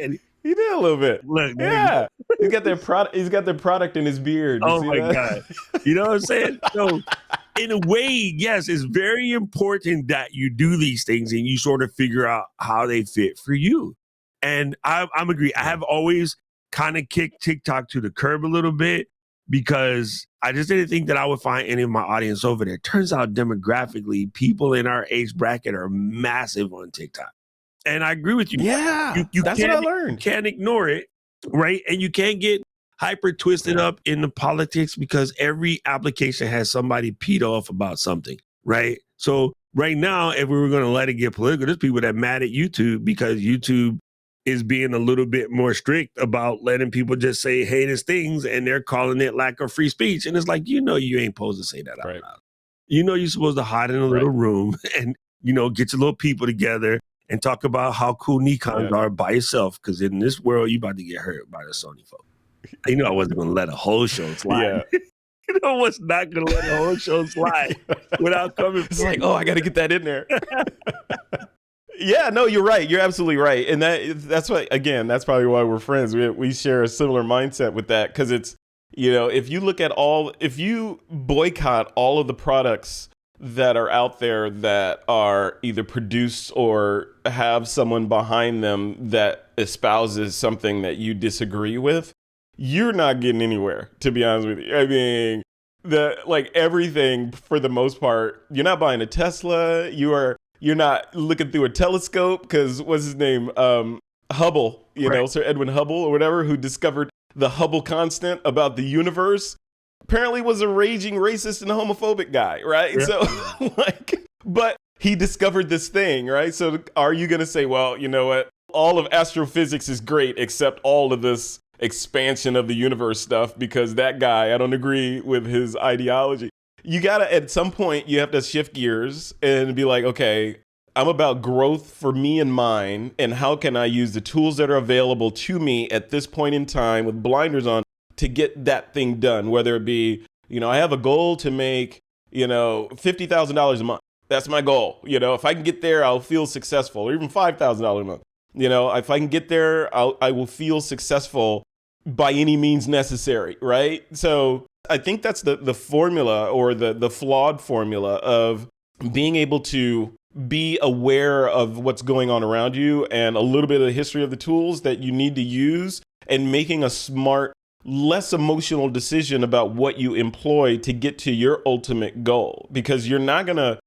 And he did a little bit. Look, yeah, he's got their product. He's got their product in his beard. Oh my God! You know what I'm saying? So, in a way, yes, it's very important that you do these things and you sort of figure out how they fit for you. And I'm agree. I have always kind of kicked TikTok to the curb a little bit because I just didn't think that I would find any of my audience over there. Turns out demographically, people in our age bracket are massive on TikTok. And I agree with you. Yeah, that's what I learned. You can't ignore it, right? And you can't get hyper twisted up in the politics because every application has somebody peed off about something, right? So right now, if we were going to let it get political, there's people that are mad at YouTube because YouTube is being a little bit more strict about letting people just say heinous things, and they're calling it lack of free speech. And it's like, you know, you ain't supposed to say that out loud. You know, you're supposed to hide in a little room and, you know, get your little people together and talk about how cool Nikons are by yourself. Because in this world, you about to get hurt by the Sony folks. You know, I wasn't going to let a whole show slide. You know what's not going to let a whole show slide without coming. It's like, oh, I got to get that in there. Yeah, no, you're right. You're absolutely right. And that's why, again, that's probably why we're friends. We share a similar mindset with that because it's, you know, if you boycott all of the products that are out there that are either produced or have someone behind them that espouses something that you disagree with, you're not getting anywhere, to be honest with you. I mean, everything for the most part, you're not buying a Tesla, you're not looking through a telescope because what's his name? Hubble, you know, Sir Edwin Hubble or whatever, who discovered the Hubble constant about the universe, apparently was a raging racist and homophobic guy, right? Yeah. So, but he discovered this thing, right? So are you going to say, well, you know what? All of astrophysics is great except all of this expansion of the universe stuff because that guy, I don't agree with his ideology. You got to, at some point, you have to shift gears and be like, okay, I'm about growth for me and mine, and how can I use the tools that are available to me at this point in time with blinders on to get that thing done, whether it be, you know, I have a goal to make, you know, $50,000 a month. That's my goal. You know, if I can get there, I'll feel successful, or even $5,000 a month. You know, if I can get there, I will feel successful by any means necessary, right? So I think that's the formula, or the flawed formula of being able to be aware of what's going on around you and a little bit of the history of the tools that you need to use, and making a smart, less emotional decision about what you employ to get to your ultimate goal. Because you're not gonna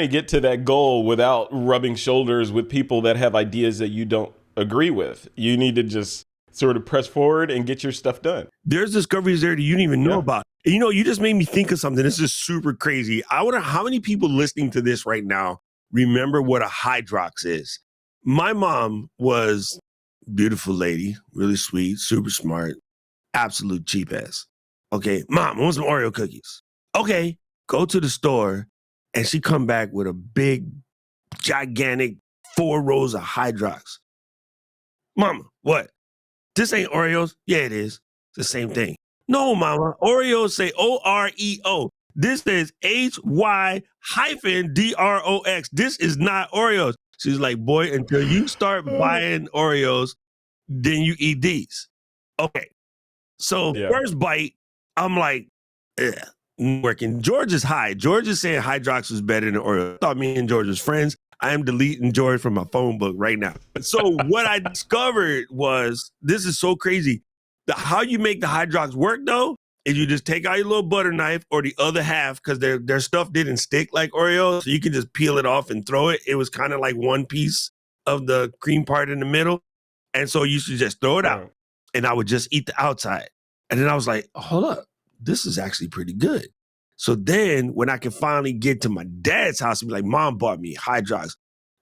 get to that goal without rubbing shoulders with people that have ideas that you don't agree with. You need to just sort of press forward and get your stuff done. There's discoveries there that you didn't even know about. And, you know, you just made me think of something. This is super crazy. I wonder how many people listening to this right now remember what a Hydrox is. My mom was a beautiful lady, really sweet, super smart, absolute cheap ass. Okay, Mom, I want some Oreo cookies. Okay, go to the store, and she come back with a big, gigantic 4 rows of Hydrox. Mama, what? This ain't Oreos? Yeah, it is. It's the same thing. No, Mama. Oreos say Oreo. This is HY-DROX. This is not Oreos. She's like, boy, until you start buying Oreos, then you eat these. Okay. So first bite, I'm like, working. George is high. George is saying Hydrox was better than Oreo. I thought me and George was friends. I am deleting George from my phone book right now. So what I discovered was, this is so crazy. How you make the Hydrox work though, is you just take out your little butter knife or the other half, because their stuff didn't stick like Oreo. So you can just peel it off and throw it. It was kind of like one piece of the cream part in the middle. And so you should just throw it out. And I would just eat the outside. And then I was like, hold up, this is actually pretty good. So then when I could finally get to my dad's house and be like, Mom bought me Hydrox.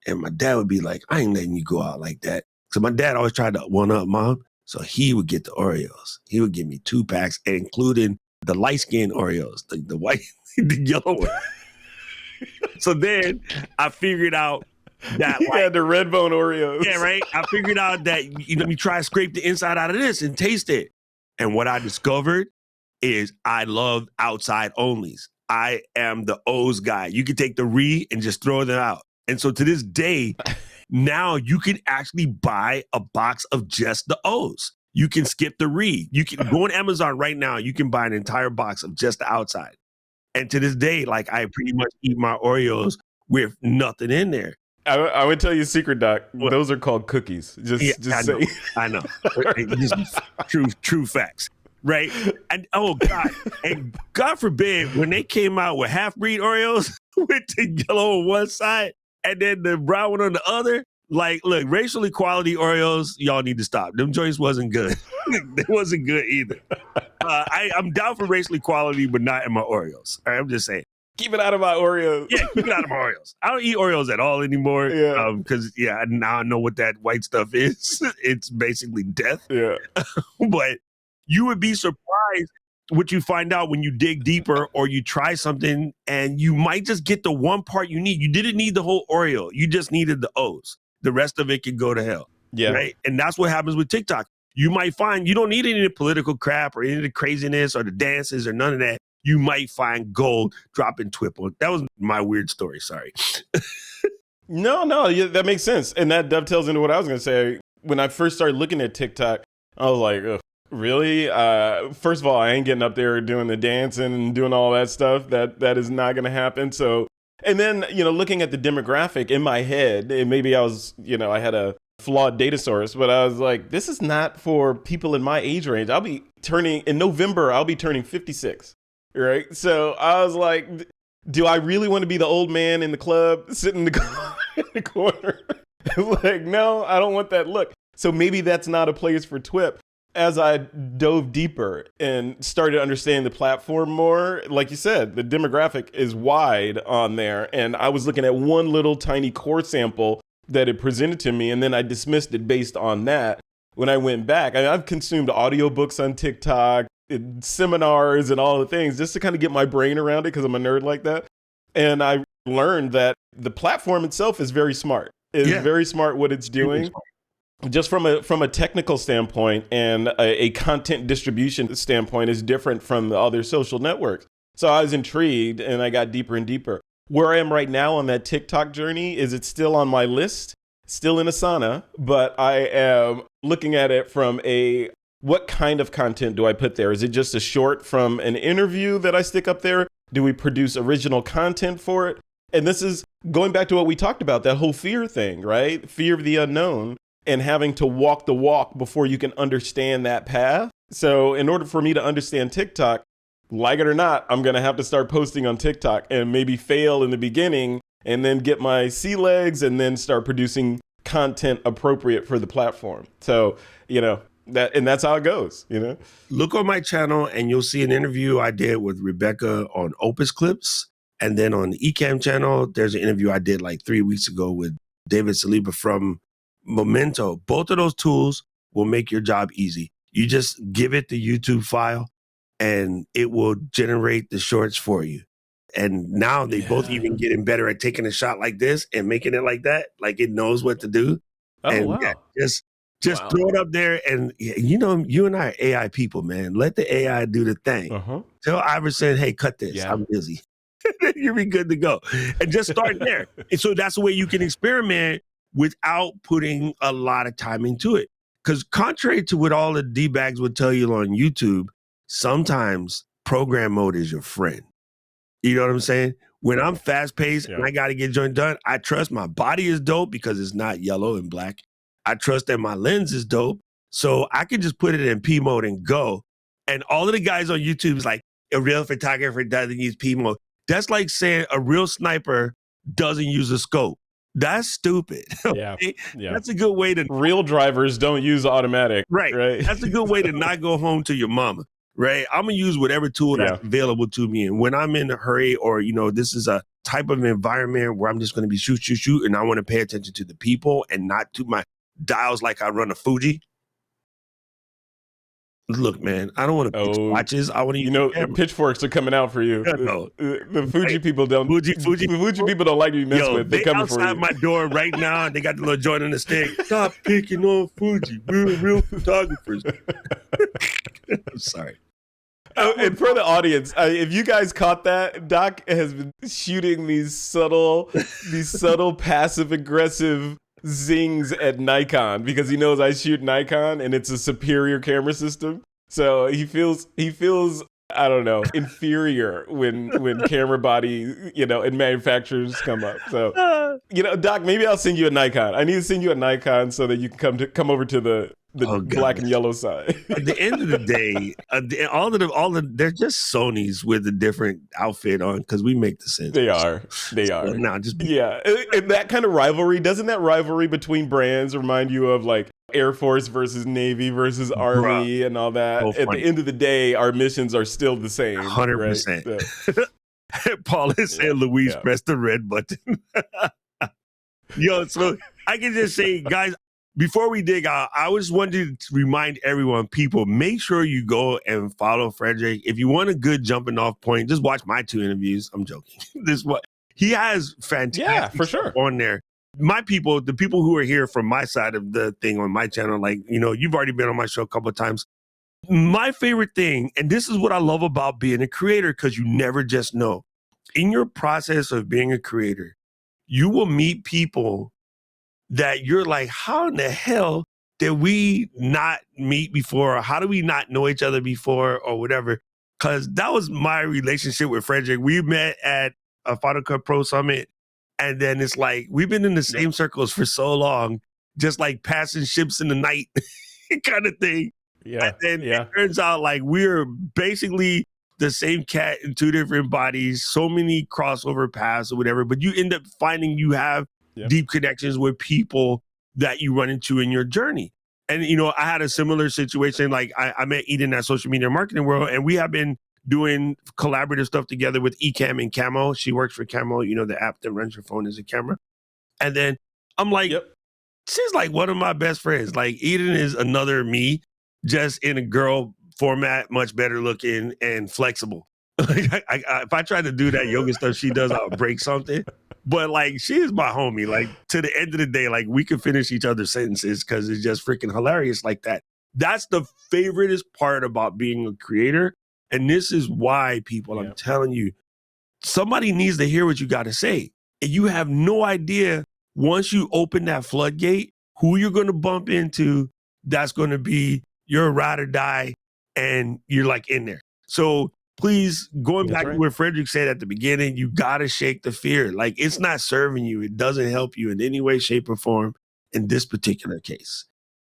And my dad would be like, I ain't letting you go out like that. So my dad always tried to one up Mom. So he would get the Oreos. He would give me 2 packs, including the light-skinned Oreos, the white, the yellow one. So then I figured out that the red bone Oreos. Yeah, right. I figured out that let me try to scrape the inside out of this and taste it. And what I discovered is I love outside onlys. I am the O's guy. You can take the re and just throw them out. And so to this day, now you can actually buy a box of just the O's. You can skip the re. You can go on Amazon right now. You can buy an entire box of just the outside. And to this day, like I pretty much eat my Oreos with nothing in there. I would tell you a secret, Doc. What? Those are called cookies. Just say. I know. Just true facts. Right? And oh God. And God forbid when they came out with half-breed Oreos with the yellow on one side and then the brown one on the other. Like, look, racial equality Oreos, y'all need to stop. Them joints wasn't good. They wasn't good either. I'm down for racial equality, but not in my Oreos. All right, I'm just saying. Keep it out of my Oreos. Yeah, keep it out of my Oreos. I don't eat Oreos at all anymore. Yeah. Because, now I know what that white stuff is. It's basically death. Yeah. But you would be surprised what you find out when you dig deeper or you try something and you might just get the one part you need. You didn't need the whole Oreo. You just needed the O's. The rest of it can go to hell. Yeah. Right? And that's what happens with TikTok. You might find you don't need any of the political crap or any of the craziness or the dances or none of that. You might find gold dropping TWiP on. That was my weird story. Sorry. No, that makes sense. And that dovetails into what I was going to say. When I first started looking at TikTok, I was like, ugh, really? First of all, I ain't getting up there doing the dancing and doing all that stuff. That is not going to happen. So, and then, looking at the demographic in my head, and maybe I was, I had a flawed data source, but I was like, this is not for people in my age range. In November, I'll be turning 56. Right. So I was like, do I really want to be the old man in the club sitting in the corner? Like, no, I don't want that look. So maybe that's not a place for TWiP. As I dove deeper and started to understand the platform more, like you said, the demographic is wide on there. And I was looking at one little tiny core sample that it presented to me, and then I dismissed it based on that. When I went back, I've consumed audiobooks on TikTok, seminars and all the things just to kind of get my brain around it because I'm a nerd like that. And I learned that the platform itself is very smart. It's very smart what it's doing. Just from a technical standpoint and a content distribution standpoint is different from the other social networks. So I was intrigued and I got deeper and deeper. Where I am right now on that TikTok journey is it's still on my list, still in Asana, but I am looking at it from what kind of content do I put there? Is it just a short from an interview that I stick up there? Do we produce original content for it? And this is going back to what we talked about, that whole fear thing, right? Fear of the unknown and having to walk the walk before you can understand that path. So in order for me to understand TikTok, like it or not, I'm going to have to start posting on TikTok and maybe fail in the beginning and then get my sea legs and then start producing content appropriate for the platform. So, that's how it goes, Look on my channel and you'll see an interview I did with Rebecca on Opus Clips. And then on the Ecamm channel, there's an interview I did like 3 weeks ago with David Saliba from Memento. Both of those tools will make your job easy. You just give it the YouTube file and it will generate the shorts for you. And now they both even getting better at taking a shot like this and making it like that. Like it knows what to do. Oh, and wow. Just throw it up there. And, you and I are AI people, man. Let the AI do the thing. Uh-huh. Tell Iverson, hey, cut this. Yeah. I'm busy. You'll be good to go. And just start there. And so that's the way you can experiment without putting a lot of time into it. Because contrary to what all the D-bags would tell you on YouTube, sometimes program mode is your friend. You know what I'm saying? When I'm fast paced and I got to get joint done, I trust my body is dope because it's not yellow and black. I trust that my lens is dope. So I can just put it in P mode and go. And all of the guys on YouTube is like, a real photographer doesn't use P mode. That's like saying a real sniper doesn't use a scope. That's stupid. Yeah. That's a good way to... Real drivers don't use automatic. Right. That's a good way to not go home to your mama. Right. I'm going to use whatever tool that's available to me. And when I'm in a hurry or, this is a type of environment where I'm just going to be shoot, and I want to pay attention to the people and not to my dials like I run a Fuji. Look, man, I don't want to fix watches. I want to use pitchforks are coming out for you. No. The Fuji people don't. Fuji people don't like to be messed with. They're coming for you. Outside my door right now. They got the little joint on the stick. Stop picking on Fuji. We're real photographers. I'm sorry. And for the audience, if you guys caught that, Doc has been shooting these subtle passive aggressive zings at Nikon because he knows I shoot Nikon and it's a superior camera system. So he feels I don't know, inferior when camera body, and manufacturers come up. So, Doc, maybe I'll send you a Nikon. I need to send you a Nikon so that you can come over to the black and yellow side. At the end of the day, they're just Sonys with a different outfit on because we make the sense. They are. Now, and that kind of rivalry, doesn't that rivalry between brands remind you of like Air Force versus Navy versus Army and all that? At the end of the day, our missions are still the same. 100%. Right? So. Paul is saying, Louise, press the red button. So I can just say, guys, before we dig out, I just wanted to remind everyone, people, make sure you go and follow Frederick. If you want a good jumping off point, just watch my 2 interviews. I'm joking. He has fantastic for sure on there. My people, the people who are here from my side of the thing on my channel, you've already been on my show a couple of times. My favorite thing, and this is what I love about being a creator, because you never just know. In your process of being a creator, you will meet people that you're like, how in the hell did we not meet before? Or how do we not know each other before or whatever? Because that was my relationship with Frederick. We met at a Final Cut Pro Summit. And then it's like, we've been in the same circles for so long, just like passing ships in the night kind of thing. Yeah. And then it turns out like we're basically the same cat in 2 different bodies, so many crossover paths or whatever. But you end up finding you have deep connections with people that you run into in your journey. And, I had a similar situation. Like I met Eden at Social Media Marketing World, and we have been doing collaborative stuff together with Ecamm and Camo. She works for Camo, the app that runs your phone as a camera. And then I'm like, she's like one of my best friends. Like Eden is another me, just in a girl format, much better looking and flexible. If I try to do that yoga stuff she does, I'll break something. But like, she is my homie. Like to the end of the day, like we can finish each other's sentences because it's just freaking hilarious like that. That's the favoriteest part about being a creator. And this is why, people, I'm telling you, somebody needs to hear what you got to say. And you have no idea, once you open that floodgate, who you're going to bump into that's going to be your ride or die, and you're like in there. So please, going back to what Frederick said at the beginning, you got to shake the fear. Like, it's not serving you. It doesn't help you in any way, shape, or form in this particular case.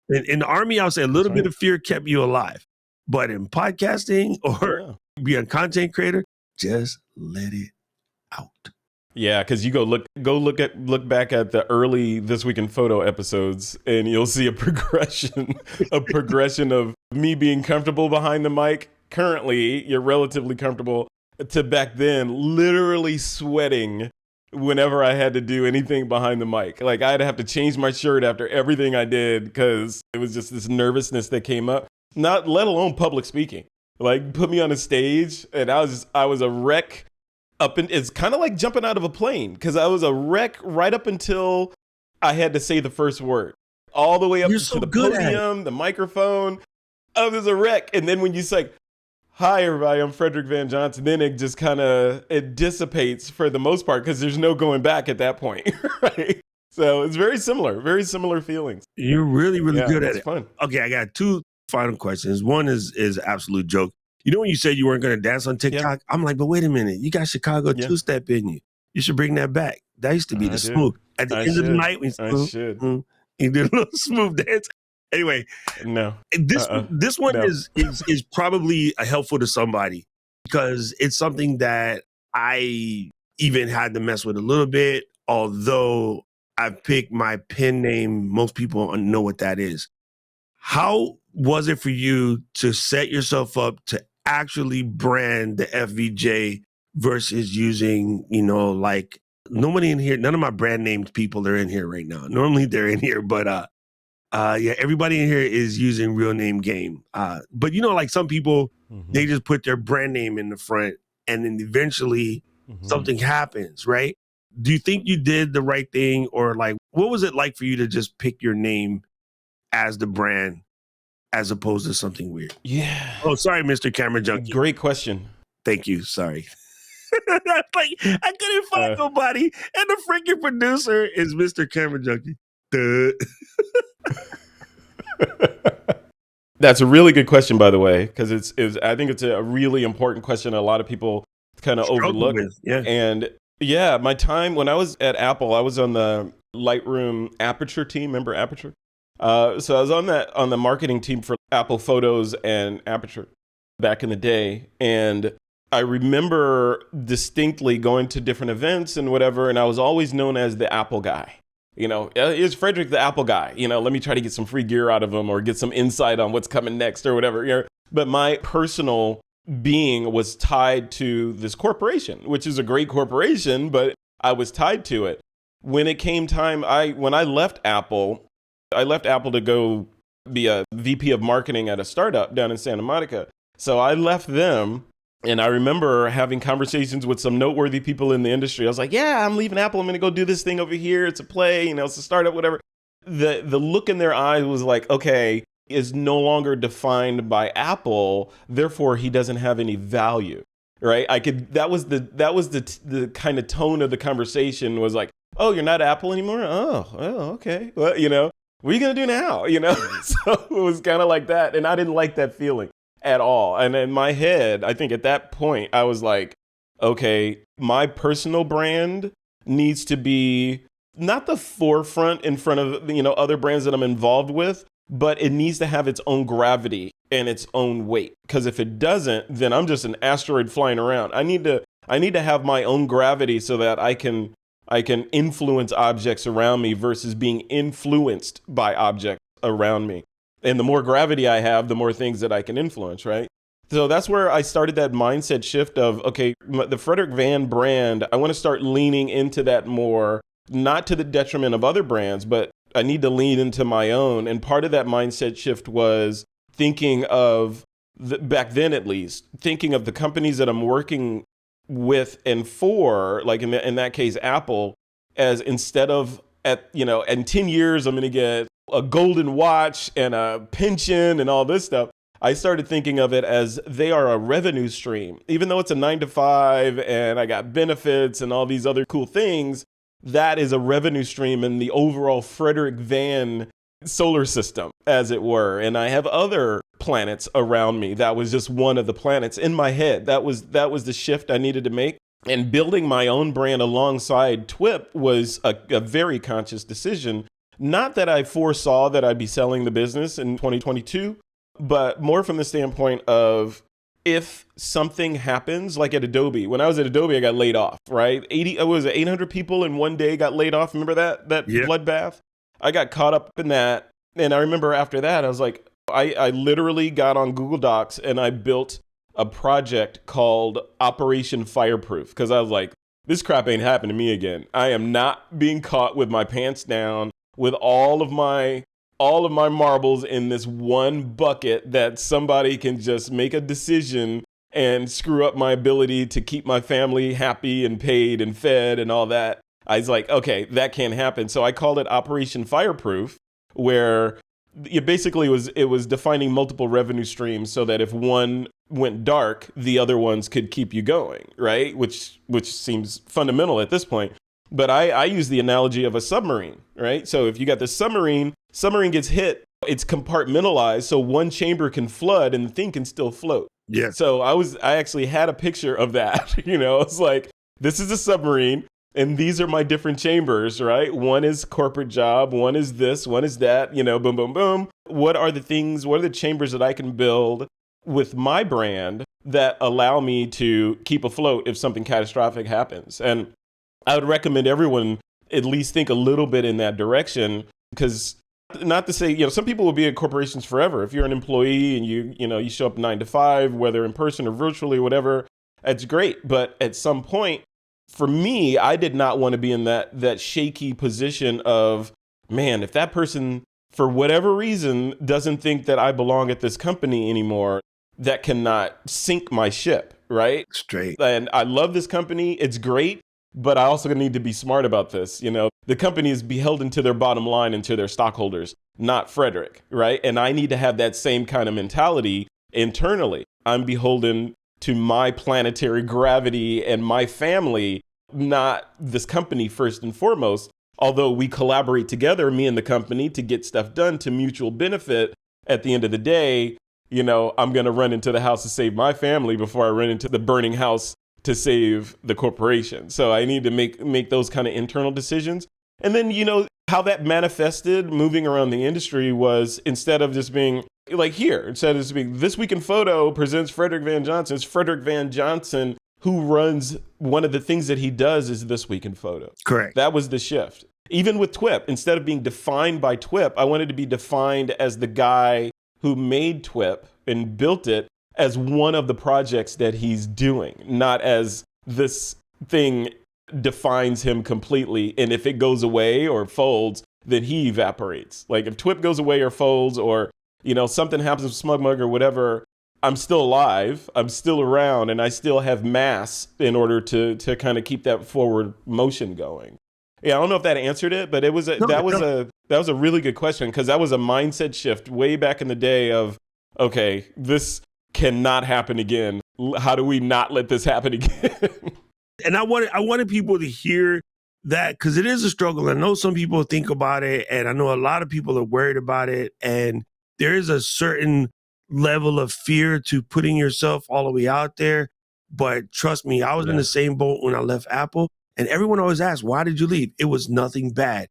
In the Army, I'll say a little bit of fear kept you alive. But in podcasting or being a content creator, just let it out. Yeah, because you go look back at the early This Week in Photo episodes, and you'll see a progression of me being comfortable behind the mic. Currently, you're relatively comfortable, to back then literally sweating whenever I had to do anything behind the mic. Like I'd have to change my shirt after everything I did because it was just this nervousness that came up. Not let alone public speaking. Like put me on a stage and I was a wreck it's kind of like jumping out of a plane, because I was a wreck right up until I had to say the first word. All the way up to the podium, the microphone. I was a wreck. And then when you say, hi everybody, I'm Frederick Van Johnson, then it just it dissipates for the most part, because there's no going back at that point. Right? So it's very similar feelings. You're really, really good at it. It's fun. Okay, I got 2 final questions. One is absolute joke. You know when you said you weren't going to dance on TikTok? Yeah. I'm like, but wait a minute. You got Chicago two-step in you. You should bring that back. That used to be the smooth. At the end of the night, you did a little smooth dance. Anyway, this one is probably helpful to somebody because it's something that I even had to mess with a little bit, although I've picked my pen name. Most people know what that is. How was it for you to set yourself up to actually brand the FVJ versus using, like nobody in here, none of my brand named people are in here right now. Normally they're in here, but everybody in here is using real name game. But like some people, they just put their brand name in the front and then eventually something happens, right? Do you think you did the right thing, or like, what was it like for you to just pick your name as the brand as opposed to something weird? Yeah. Oh, sorry, Mr. Camera Junkie. Great question. Thank you. Sorry. Like, I couldn't find nobody, and the freaking producer is Mr. Camera Junkie. That's a really good question, by the way, because I think it's a really important question. A lot of people kind of overlook. Yeah. And yeah, my time when I was at Apple, I was on the Lightroom Aperture team. Remember Aperture? So I was on the marketing team for Apple Photos and Aperture back in the day. And I remember distinctly going to different events and whatever, and I was always known as the Apple guy. Is Frederick the Apple guy? Let me try to get some free gear out of him or get some insight on what's coming next or whatever. But my personal being was tied to this corporation, which is a great corporation, but I was tied to it. When it came time, when I left Apple to go be a VP of marketing at a startup down in Santa Monica. So I left them, and I remember having conversations with some noteworthy people in the industry. I was like, yeah, I'm leaving Apple. I'm going to go do this thing over here. It's a play, it's a startup, whatever. The look in their eyes was like, okay, is no longer defined by Apple. Therefore, he doesn't have any value, right? That was the kind of tone of the conversation was like, oh, you're not Apple anymore? Oh, okay. Well, what are you going to do now? So it was kind of like that. And I didn't like that feeling at all. And in my head, I think at that point, I was like, okay, my personal brand needs to be not the forefront in front of, other brands that I'm involved with, but it needs to have its own gravity and its own weight. Because if it doesn't, then I'm just an asteroid flying around. I need to have my own gravity so that I can influence objects around me versus being influenced by objects around me. And the more gravity I have, the more things that I can influence, right? So that's where I started that mindset shift of, okay, the Frederick Van brand, I want to start leaning into that more, not to the detriment of other brands, but I need to lean into my own. And part of that mindset shift was thinking of, back then at least, thinking of the companies that I'm working with and for, like in that case, Apple, as instead of in 10 years, I'm going to get a golden watch and a pension and all this stuff. I started thinking of it as they are a revenue stream. Even though it's a 9-to-5 and I got benefits and all these other cool things, that is a revenue stream in the overall Frederick Van solar system, as it were. And I have other planets around me. That was just one of the planets in my head. That was the shift I needed to make. And building my own brand alongside TWiP was a very conscious decision. Not that I foresaw that I'd be selling the business in 2022, but more from the standpoint of if something happens, like at Adobe. When I was at Adobe, I got laid off, right? 800 people in one day got laid off. Remember that bloodbath? I got caught up in that. And I remember after that, I was like, I literally got on Google Docs and I built a project called Operation Fireproof, because I was like, this crap ain't happening to me again. I am not being caught with my pants down with all of my marbles in this one bucket that somebody can just make a decision and screw up my ability to keep my family happy and paid and fed and all that. I was like, okay, that can't happen. So I called it Operation Fireproof, where it basically was defining multiple revenue streams so that if one went dark, the other ones could keep you going, right? Which seems fundamental at this point. But I use the analogy of a submarine, right? So if you got the submarine gets hit, it's compartmentalized, so one chamber can flood and the thing can still float. Yes. So I actually had a picture of that. It's like, this is a submarine and these are my different chambers, right? One is corporate job, one is this, one is that, boom, boom, boom. What are the chambers that I can build with my brand that allow me to keep afloat if something catastrophic happens? And I would recommend everyone at least think a little bit in that direction, because not to say, some people will be in corporations forever. If you're an employee and you show up 9 to 5, whether in person or virtually, whatever, that's great. But at some point, for me, I did not want to be in that shaky position of, man, if that person, for whatever reason, doesn't think that I belong at this company anymore, that cannot sink my ship, right? Straight. And I love this company. It's great. But I also need to be smart about this. The company is beholden to their bottom line and to their stockholders, not Frederick, right? And I need to have that same kind of mentality internally. I'm beholden to my planetary gravity and my family, not this company first and foremost. Although we collaborate together, me and the company, to get stuff done to mutual benefit, at the end of the day, I'm going to run into the house to save my family before I run into the burning house to save the corporation. So I need to make those kind of internal decisions. And then, how that manifested moving around the industry was, instead of just being like here, instead of just being This Week in Photo presents Frederick Van Johnson, it's Frederick Van Johnson who runs, one of the things that he does is This Week in Photo. Correct. That was the shift. Even with TWiP, instead of being defined by TWiP, I wanted to be defined as the guy who made TWiP and built it as one of the projects that he's doing, not as this thing defines him completely. And if it goes away or folds, then he evaporates. Like if TWiP goes away or folds, or, something happens with Smug Mug or whatever, I'm still alive, I'm still around, and I still have mass in order to kind of keep that forward motion going. Yeah, I don't know if that answered it, but that was a really good question, because that was a mindset shift way back in the day of, okay, this cannot happen again. How do we not let this happen again? And I wanted people to hear that, because it is a struggle. I know some people think about it, and I know a lot of people are worried about it. And there is a certain level of fear to putting yourself all the way out there. But trust me, I was in the same boat when I left Apple. And everyone always asks, why did you leave? It was nothing bad.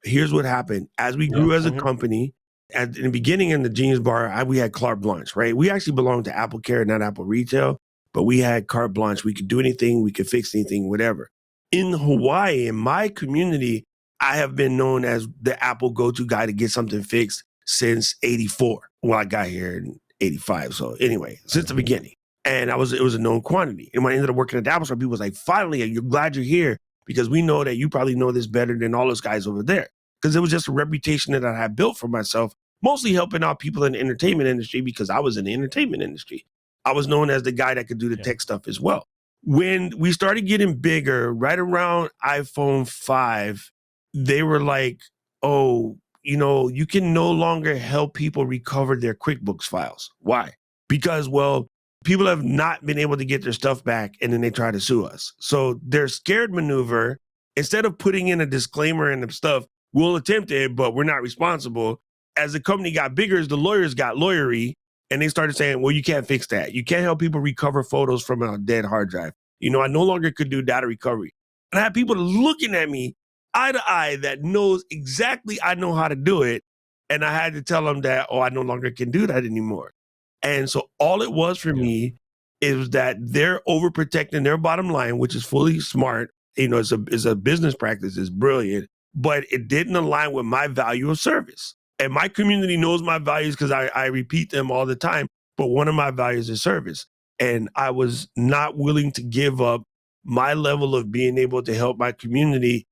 Here's what happened. As we grew as a company, in the beginning in the Genius Bar, we had carte blanche, right? We actually belonged to Apple Care, not Apple Retail, but we had carte blanche. We could do anything, we could fix anything, whatever. In Hawaii, in my community, I have been known as the Apple go-to guy to get something fixed since 84. Well, I got here in 85. So anyway, since the beginning. And it was a known quantity. And when I ended up working at the Apple Store, people was like, finally, you're glad you're here, because we know that you probably know this better than all those guys over there. Because it was just a reputation that I had built for myself, mostly helping out people in the entertainment industry, because I was in the entertainment industry. I was known as the guy that could do the tech stuff as well. When we started getting bigger, right around iPhone 5, they were like, oh, you can no longer help people recover their QuickBooks files. Why? Because, well, people have not been able to get their stuff back, and then they try to sue us. So their scared maneuver, instead of putting in a disclaimer and stuff, we'll attempt it, but we're not responsible. As the company got bigger, as the lawyers got lawyery, and they started saying, well, you can't fix that. You can't help people recover photos from a dead hard drive. I no longer could do data recovery. And I had people looking at me eye to eye that knows exactly I know how to do it. And I had to tell them that, I no longer can do that anymore. And so all it was for me is that they're overprotecting their bottom line, which is fully smart. It's a business practice, it's brilliant, but it didn't align with my value of service. And my community knows my values because I repeat them all the time. But one of my values is service. And I was not willing to give up my level of being able to help my community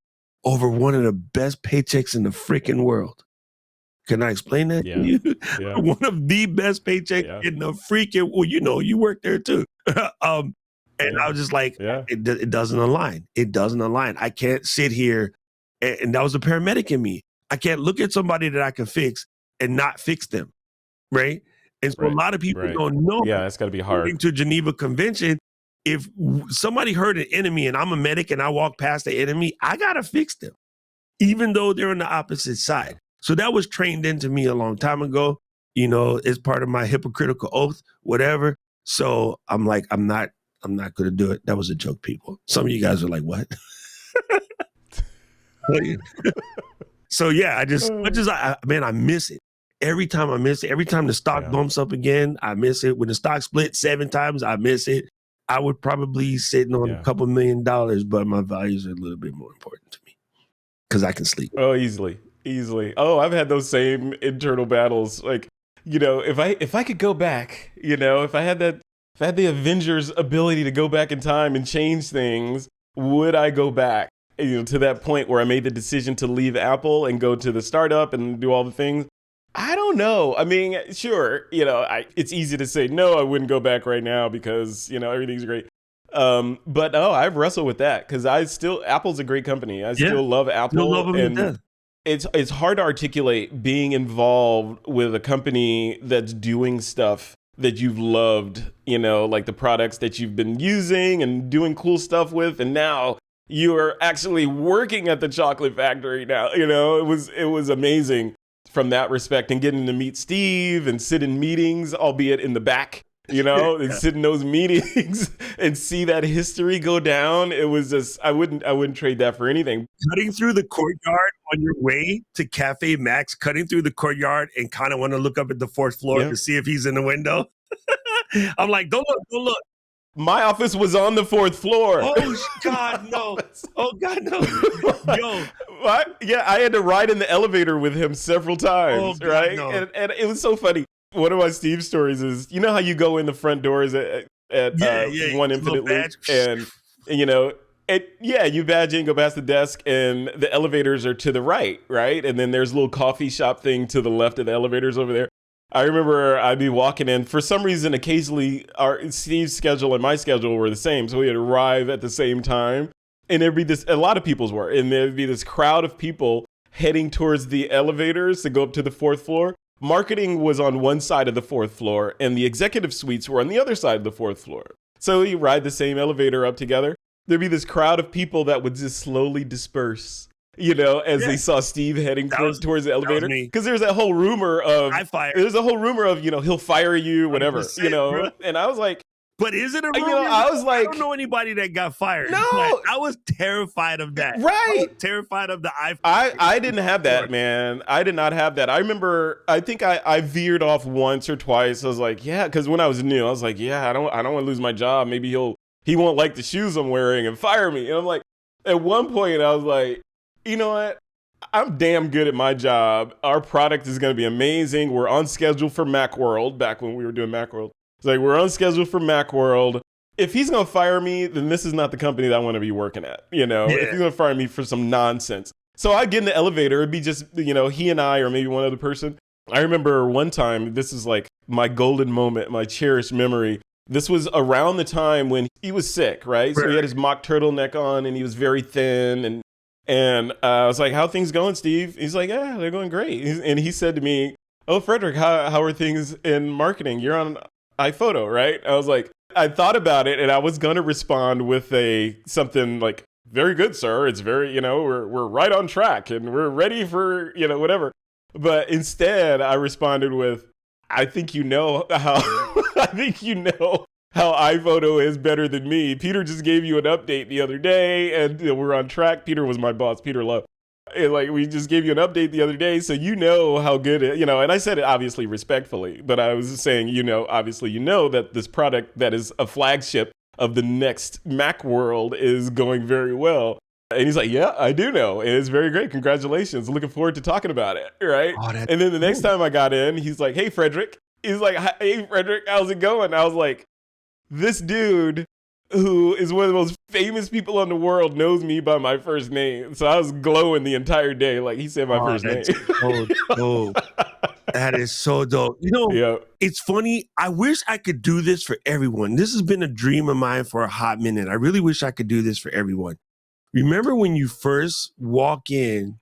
over one of the best paychecks in the freaking world. Can I explain that to you? Yeah. One of the best paychecks in the freaking, well, you work there too. And I was just like, it doesn't align. It doesn't align. I can't sit here. And that was the paramedic in me. I can't look at somebody that I can fix and not fix them. Right. And so a lot of people don't know. Yeah, it's got to be hard. According to Geneva Convention, if somebody hurt an enemy and I'm a medic and I walk past the enemy, I got to fix them, even though they're on the opposite side. So that was trained into me a long time ago. It's part of my hypocritical oath, whatever. So I'm like, I'm not going to do it. That was a joke, people. Some of you guys are like, what? So yeah, I miss it. Every time I miss it, every time the stock bumps up again, I miss it. When the stock split 7 times, I miss it. I would probably sitting on a couple $1 million, but my values are a little bit more important to me because I can sleep. Oh, easily. Oh, I've had those same internal battles. Like, if I could go back, if I had the Avengers ability to go back in time and change things, would I go back? To that point where I made the decision to leave Apple and go to the startup and do all the things. I don't know. I mean, sure, it's easy to say, no, I wouldn't go back right now because, everything's great. But no, I've wrestled with that because Apple's a great company. I still love Apple. Still love them to death. It's hard to articulate being involved with a company that's doing stuff that you've loved, like the products that you've been using and doing cool stuff with. And now you are actually working at the chocolate factory now. It was amazing from that respect, and getting to meet Steve and sit in meetings, albeit in the back, and sit in those meetings and see that history go down. It was just, I wouldn't trade that for anything. Cutting through the courtyard on your way to Cafe Max, cutting through the courtyard and kind of want to look up at the 4th floor to see if he's in the window. I'm like, don't look. My office was on the 4th floor. Oh, God, no. Oh, God, no. Yo. What? Yeah, I had to ride in the elevator with him several times, God, right? No. And it was so funny. One of my Steve stories is, how you go in the front doors at One Infinite Loop, and you badge in, go past the desk, and the elevators are to the right? And then there's a little coffee shop thing to the left of the elevators over there. I remember I'd be walking in. For some reason, occasionally, Steve's schedule and my schedule were the same, so we'd arrive at the same time. And there'd be a lot of people's were, and there'd be this crowd of people heading towards the elevators to go up to the 4th floor. Marketing was on one side of the 4th floor, and the executive suites were on the other side of the 4th floor. So you ride the same elevator up together. There'd be this crowd of people that would just slowly disperse, as they saw Steve heading towards the elevator. Because there's that whole rumor of, he'll fire you, whatever, And I was like, but is it a rumor? I was like, I don't know anybody that got fired. No, I was terrified of that. Right, I was terrified of the iPhone. I didn't have that, man. I did not have that. I remember. I think I veered off once or twice. I was like, because when I was new, I was like, I don't want to lose my job. Maybe he won't like the shoes I'm wearing and fire me. And I'm like, at one point, I was like, you know what? I'm damn good at my job. Our product is going to be amazing. We're on schedule for Macworld. Back when we were doing Macworld. It's like, we're on schedule for Macworld. If he's going to fire me, then this is not the company that I want to be working at, If he's going to fire me for some nonsense. So I get in the elevator. It'd be just, he and I or maybe one other person. I remember one time, this is like my golden moment, my cherished memory. This was around the time when he was sick, right? So he had his mock turtleneck on and he was very thin. And I was like, how are things going, Steve? He's like, yeah, they're going great. And he said to me, oh, Frederick, how are things in marketing? You're on iPhoto, right? I was like, I thought about it and I was going to respond with something like, very good, sir. It's very, we're right on track and we're ready for, whatever. But instead I responded with, I think how iPhoto is better than me. Peter just gave you an update the other day and we're on track. Peter was my boss, Peter Love. And we just gave you an update the other day, so how good it, and I said it obviously respectfully, but I was saying, obviously that this product that is a flagship of the next Macworld is going very well. And he's like, yeah, I do know. And it's very great. Congratulations. Looking forward to talking about it. Right. Oh, and then the next time I got in, he's like, hey, Frederick. He's like, hey, Frederick, how's it going? I was like, this dude who is one of the most famous people in the world knows me by my first name. So I was glowing the entire day. Like he said my first name. So dope. That is so dope. It's funny. I wish I could do this for everyone. This has been a dream of mine for a hot minute. I really wish I could do this for everyone. Remember when you first walk in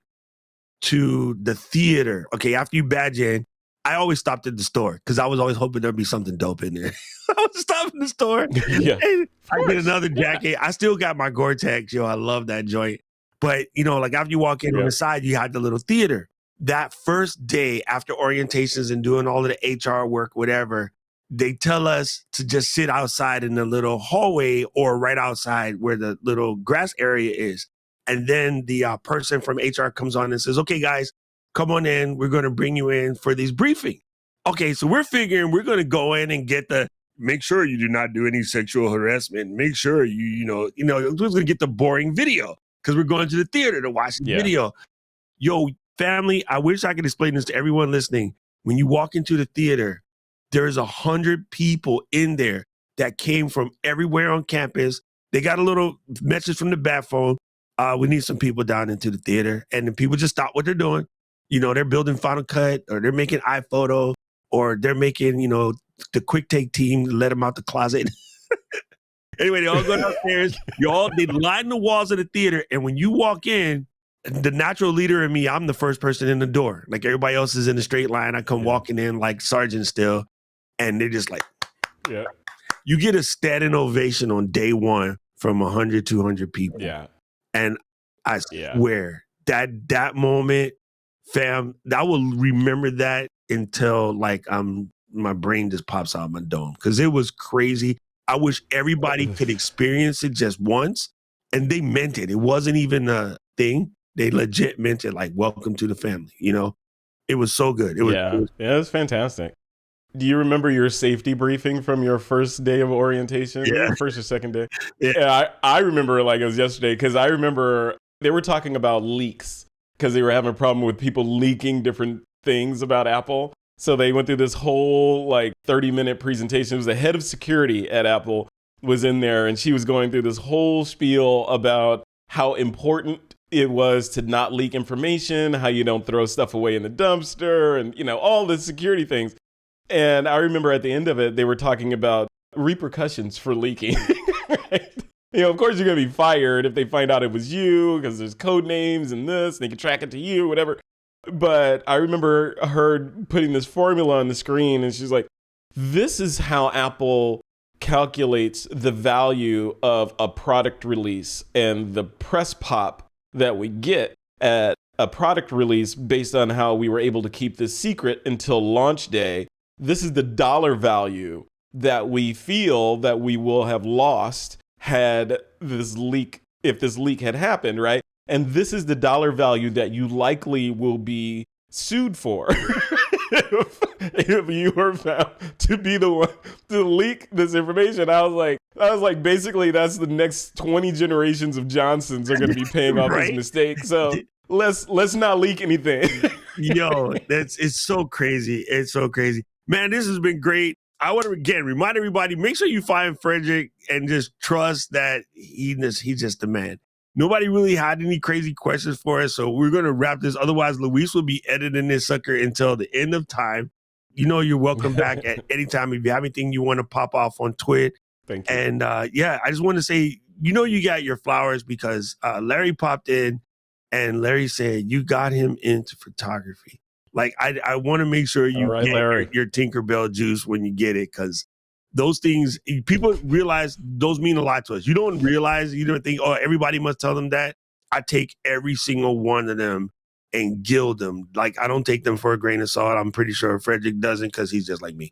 to the theater, okay, after you badge in, I always stopped at the store because I was always hoping there'd be something dope in there. I would stop in the store. Yeah. And I get another jacket. Yeah. I still got my Gore-Tex. I love that joint. But, after you walk in on the side, you had the little theater. That first day after orientations and doing all of the HR work, whatever, they tell us to just sit outside in the little hallway or right outside where the little grass area is. And then the person from HR comes on and says, okay, guys, come on in. We're going to bring you in for this briefing. Okay, so we're figuring we're going to go in and get make sure you do not do any sexual harassment. Make sure we're going to get the boring video because we're going to the theater to watch the video. Yo, family, I wish I could explain this to everyone listening. When you walk into the theater, there's 100 people in there that came from everywhere on campus. They got a little message from the bat phone. We need some people down into the theater. And then people just stop what they're doing. They're building Final Cut, or they're making iPhoto, or they're making, the quick take team, let them out the closet. Anyway, they all go downstairs. They line the walls of the theater. And when you walk in, the natural leader in me, I'm the first person in the door. Like everybody else is in the straight line. I come walking in like Sergeant still. And they're just like, you get a standing ovation on day one from 100, 200 people. Yeah. And I swear that moment, fam, I will remember that until like my brain just pops out of my dome. Because it was crazy. I wish everybody could experience it just once. And they meant it. It wasn't even a thing. They legit meant it, like, welcome to the family. It was so good. It was fantastic. Do you remember your safety briefing from your first day of orientation? Yeah. First or second day? Yeah, I remember like it was yesterday, because I remember they were talking about leaks because they were having a problem with people leaking different things about Apple. So they went through this whole like 30-minute presentation. It was the head of security at Apple was in there, and she was going through this whole spiel about how important it was to not leak information, how you don't throw stuff away in the dumpster, and all the security things. And I remember at the end of it, they were talking about repercussions for leaking. Right? Of course, you're going to be fired if they find out it was you, because there's code names and this, and they can track it to you, whatever. But I remember her putting this formula on the screen, and she's like, this is how Apple calculates the value of a product release and the press pop that we get at a product release based on how we were able to keep this secret until launch day. This is the dollar value that we feel that we will have lost had this leak, if this leak had happened, right? And this is the dollar value that you likely will be sued for if you were found to be the one to leak this information. I was like, basically, that's the next 20 generations of Johnsons are going to be paying off this mistake. So let's not leak anything. Yo, it's so crazy. It's so crazy. Man, this has been great. I want to, again, remind everybody, make sure you find Frederick and just trust that he's just the man. Nobody really had any crazy questions for us, so we're going to wrap this. Otherwise, Luis will be editing this sucker until the end of time. You're welcome back at any time. If you have anything you want to pop off on TWiP. Thank you. And I just want to say, you got your flowers because Larry popped in and Larry said, you got him into photography. Like, I want to make sure you get your Tinkerbell juice when you get it, because those things, people realize those mean a lot to us. You don't realize, you don't think, oh, everybody must tell them that. I take every single one of them and gild them. Like, I don't take them for a grain of salt. I'm pretty sure Frederick doesn't, because he's just like me.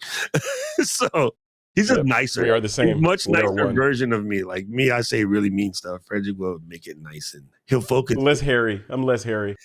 So he's just nicer. We are the same. Much nicer version of me. Like me, I say really mean stuff. Frederick will make it nice and he'll focus. Less hairy. I'm less hairy.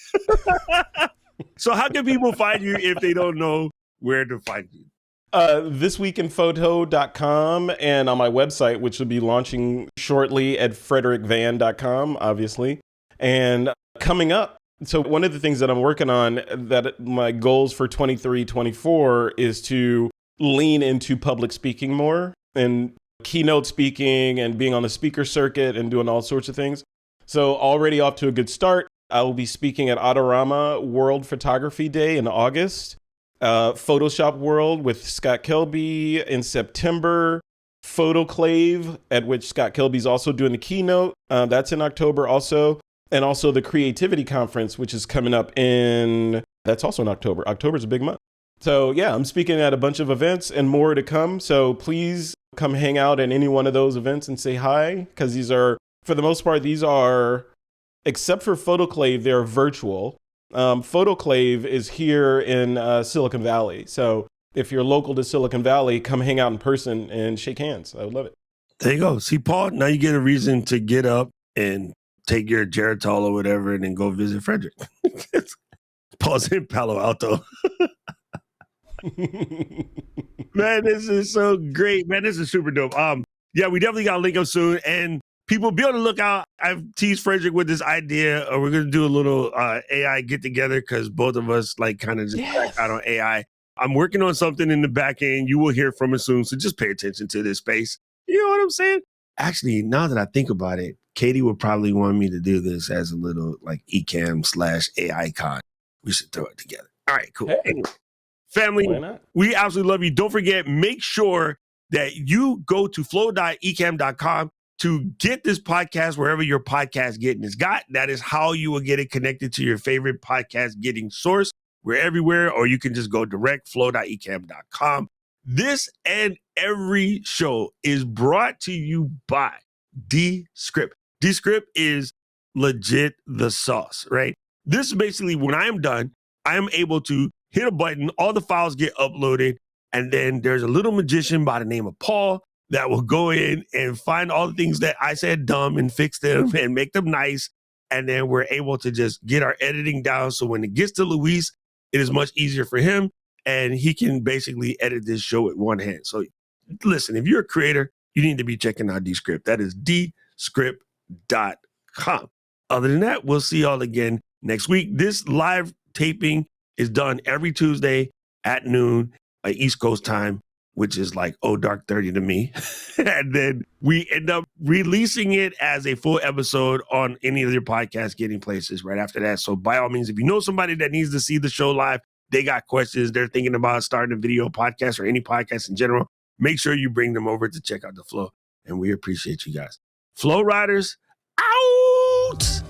So how can people find you if they don't know where to find you? thisweekinphoto.com and on my website, which will be launching shortly at frederickvan.com, obviously. And coming up, so one of the things that I'm working on, that my goals for 23, 24 is to lean into public speaking more and keynote speaking and being on the speaker circuit and doing all sorts of things. So already off to a good start. I will be speaking at Autorama World Photography Day in August. Photoshop World with Scott Kelby in September, Photoclave, at which Scott Kelby's also doing the keynote. That's in October also. And also the Creativity Conference, which is coming up that's also in October. October's a big month. So yeah, I'm speaking at a bunch of events and more to come. So please come hang out at any one of those events and say hi, because these are, for the most part, except for Photoclave, they're virtual. Photoclave is here in Silicon Valley. So if you're local to Silicon Valley, come hang out in person and shake hands. I would love it. There you go. See, Paul, now you get a reason to get up and take your Geritol or whatever and then go visit Frederick. Paul's in Palo Alto. Man, this is so great. Man, this is super dope. Yeah, we definitely got to link up soon. And people, be on the lookout. I've teased Frederick with this idea. We're going to do a little AI get together because both of us like kind of just crack out on AI. I'm working on something in the back end. You will hear from it soon. So just pay attention to this space. You know what I'm saying? Actually, now that I think about it, Katie would probably want me to do this as a little like Ecamm/AI con. We should throw it together. All right, cool. Hey. Anyway, family, we absolutely love you. Don't forget, make sure that you go to flow.ecamm.com to get this podcast wherever your podcast getting is got. That is how you will get it connected to your favorite podcast getting source. We're everywhere, or you can just go direct, flow.ecamm.com. This and every show is brought to you by TWiP. TWiP is legit the sauce, right? This is basically when I am done, I am able to hit a button, all the files get uploaded, and then there's a little magician by the name of Paul that will go in and find all the things that I said dumb and fix them and make them nice. And then we're able to just get our editing down. So when it gets to Luis, it is much easier for him. And he can basically edit this show with one hand. So listen, if you're a creator, you need to be checking out TWiP. That is TWiP.com. Other than that, we'll see y'all again next week. This live taping is done every Tuesday at noon East Coast time, which is like dark 30 to me. And then we end up releasing it as a full episode on any of your podcast getting places right after that. So by all means, if you know somebody that needs to see the show live, they got questions, they're thinking about starting a video podcast or any podcast in general, make sure you bring them over to check out the Flow. And we appreciate you guys. Flow Riders, out!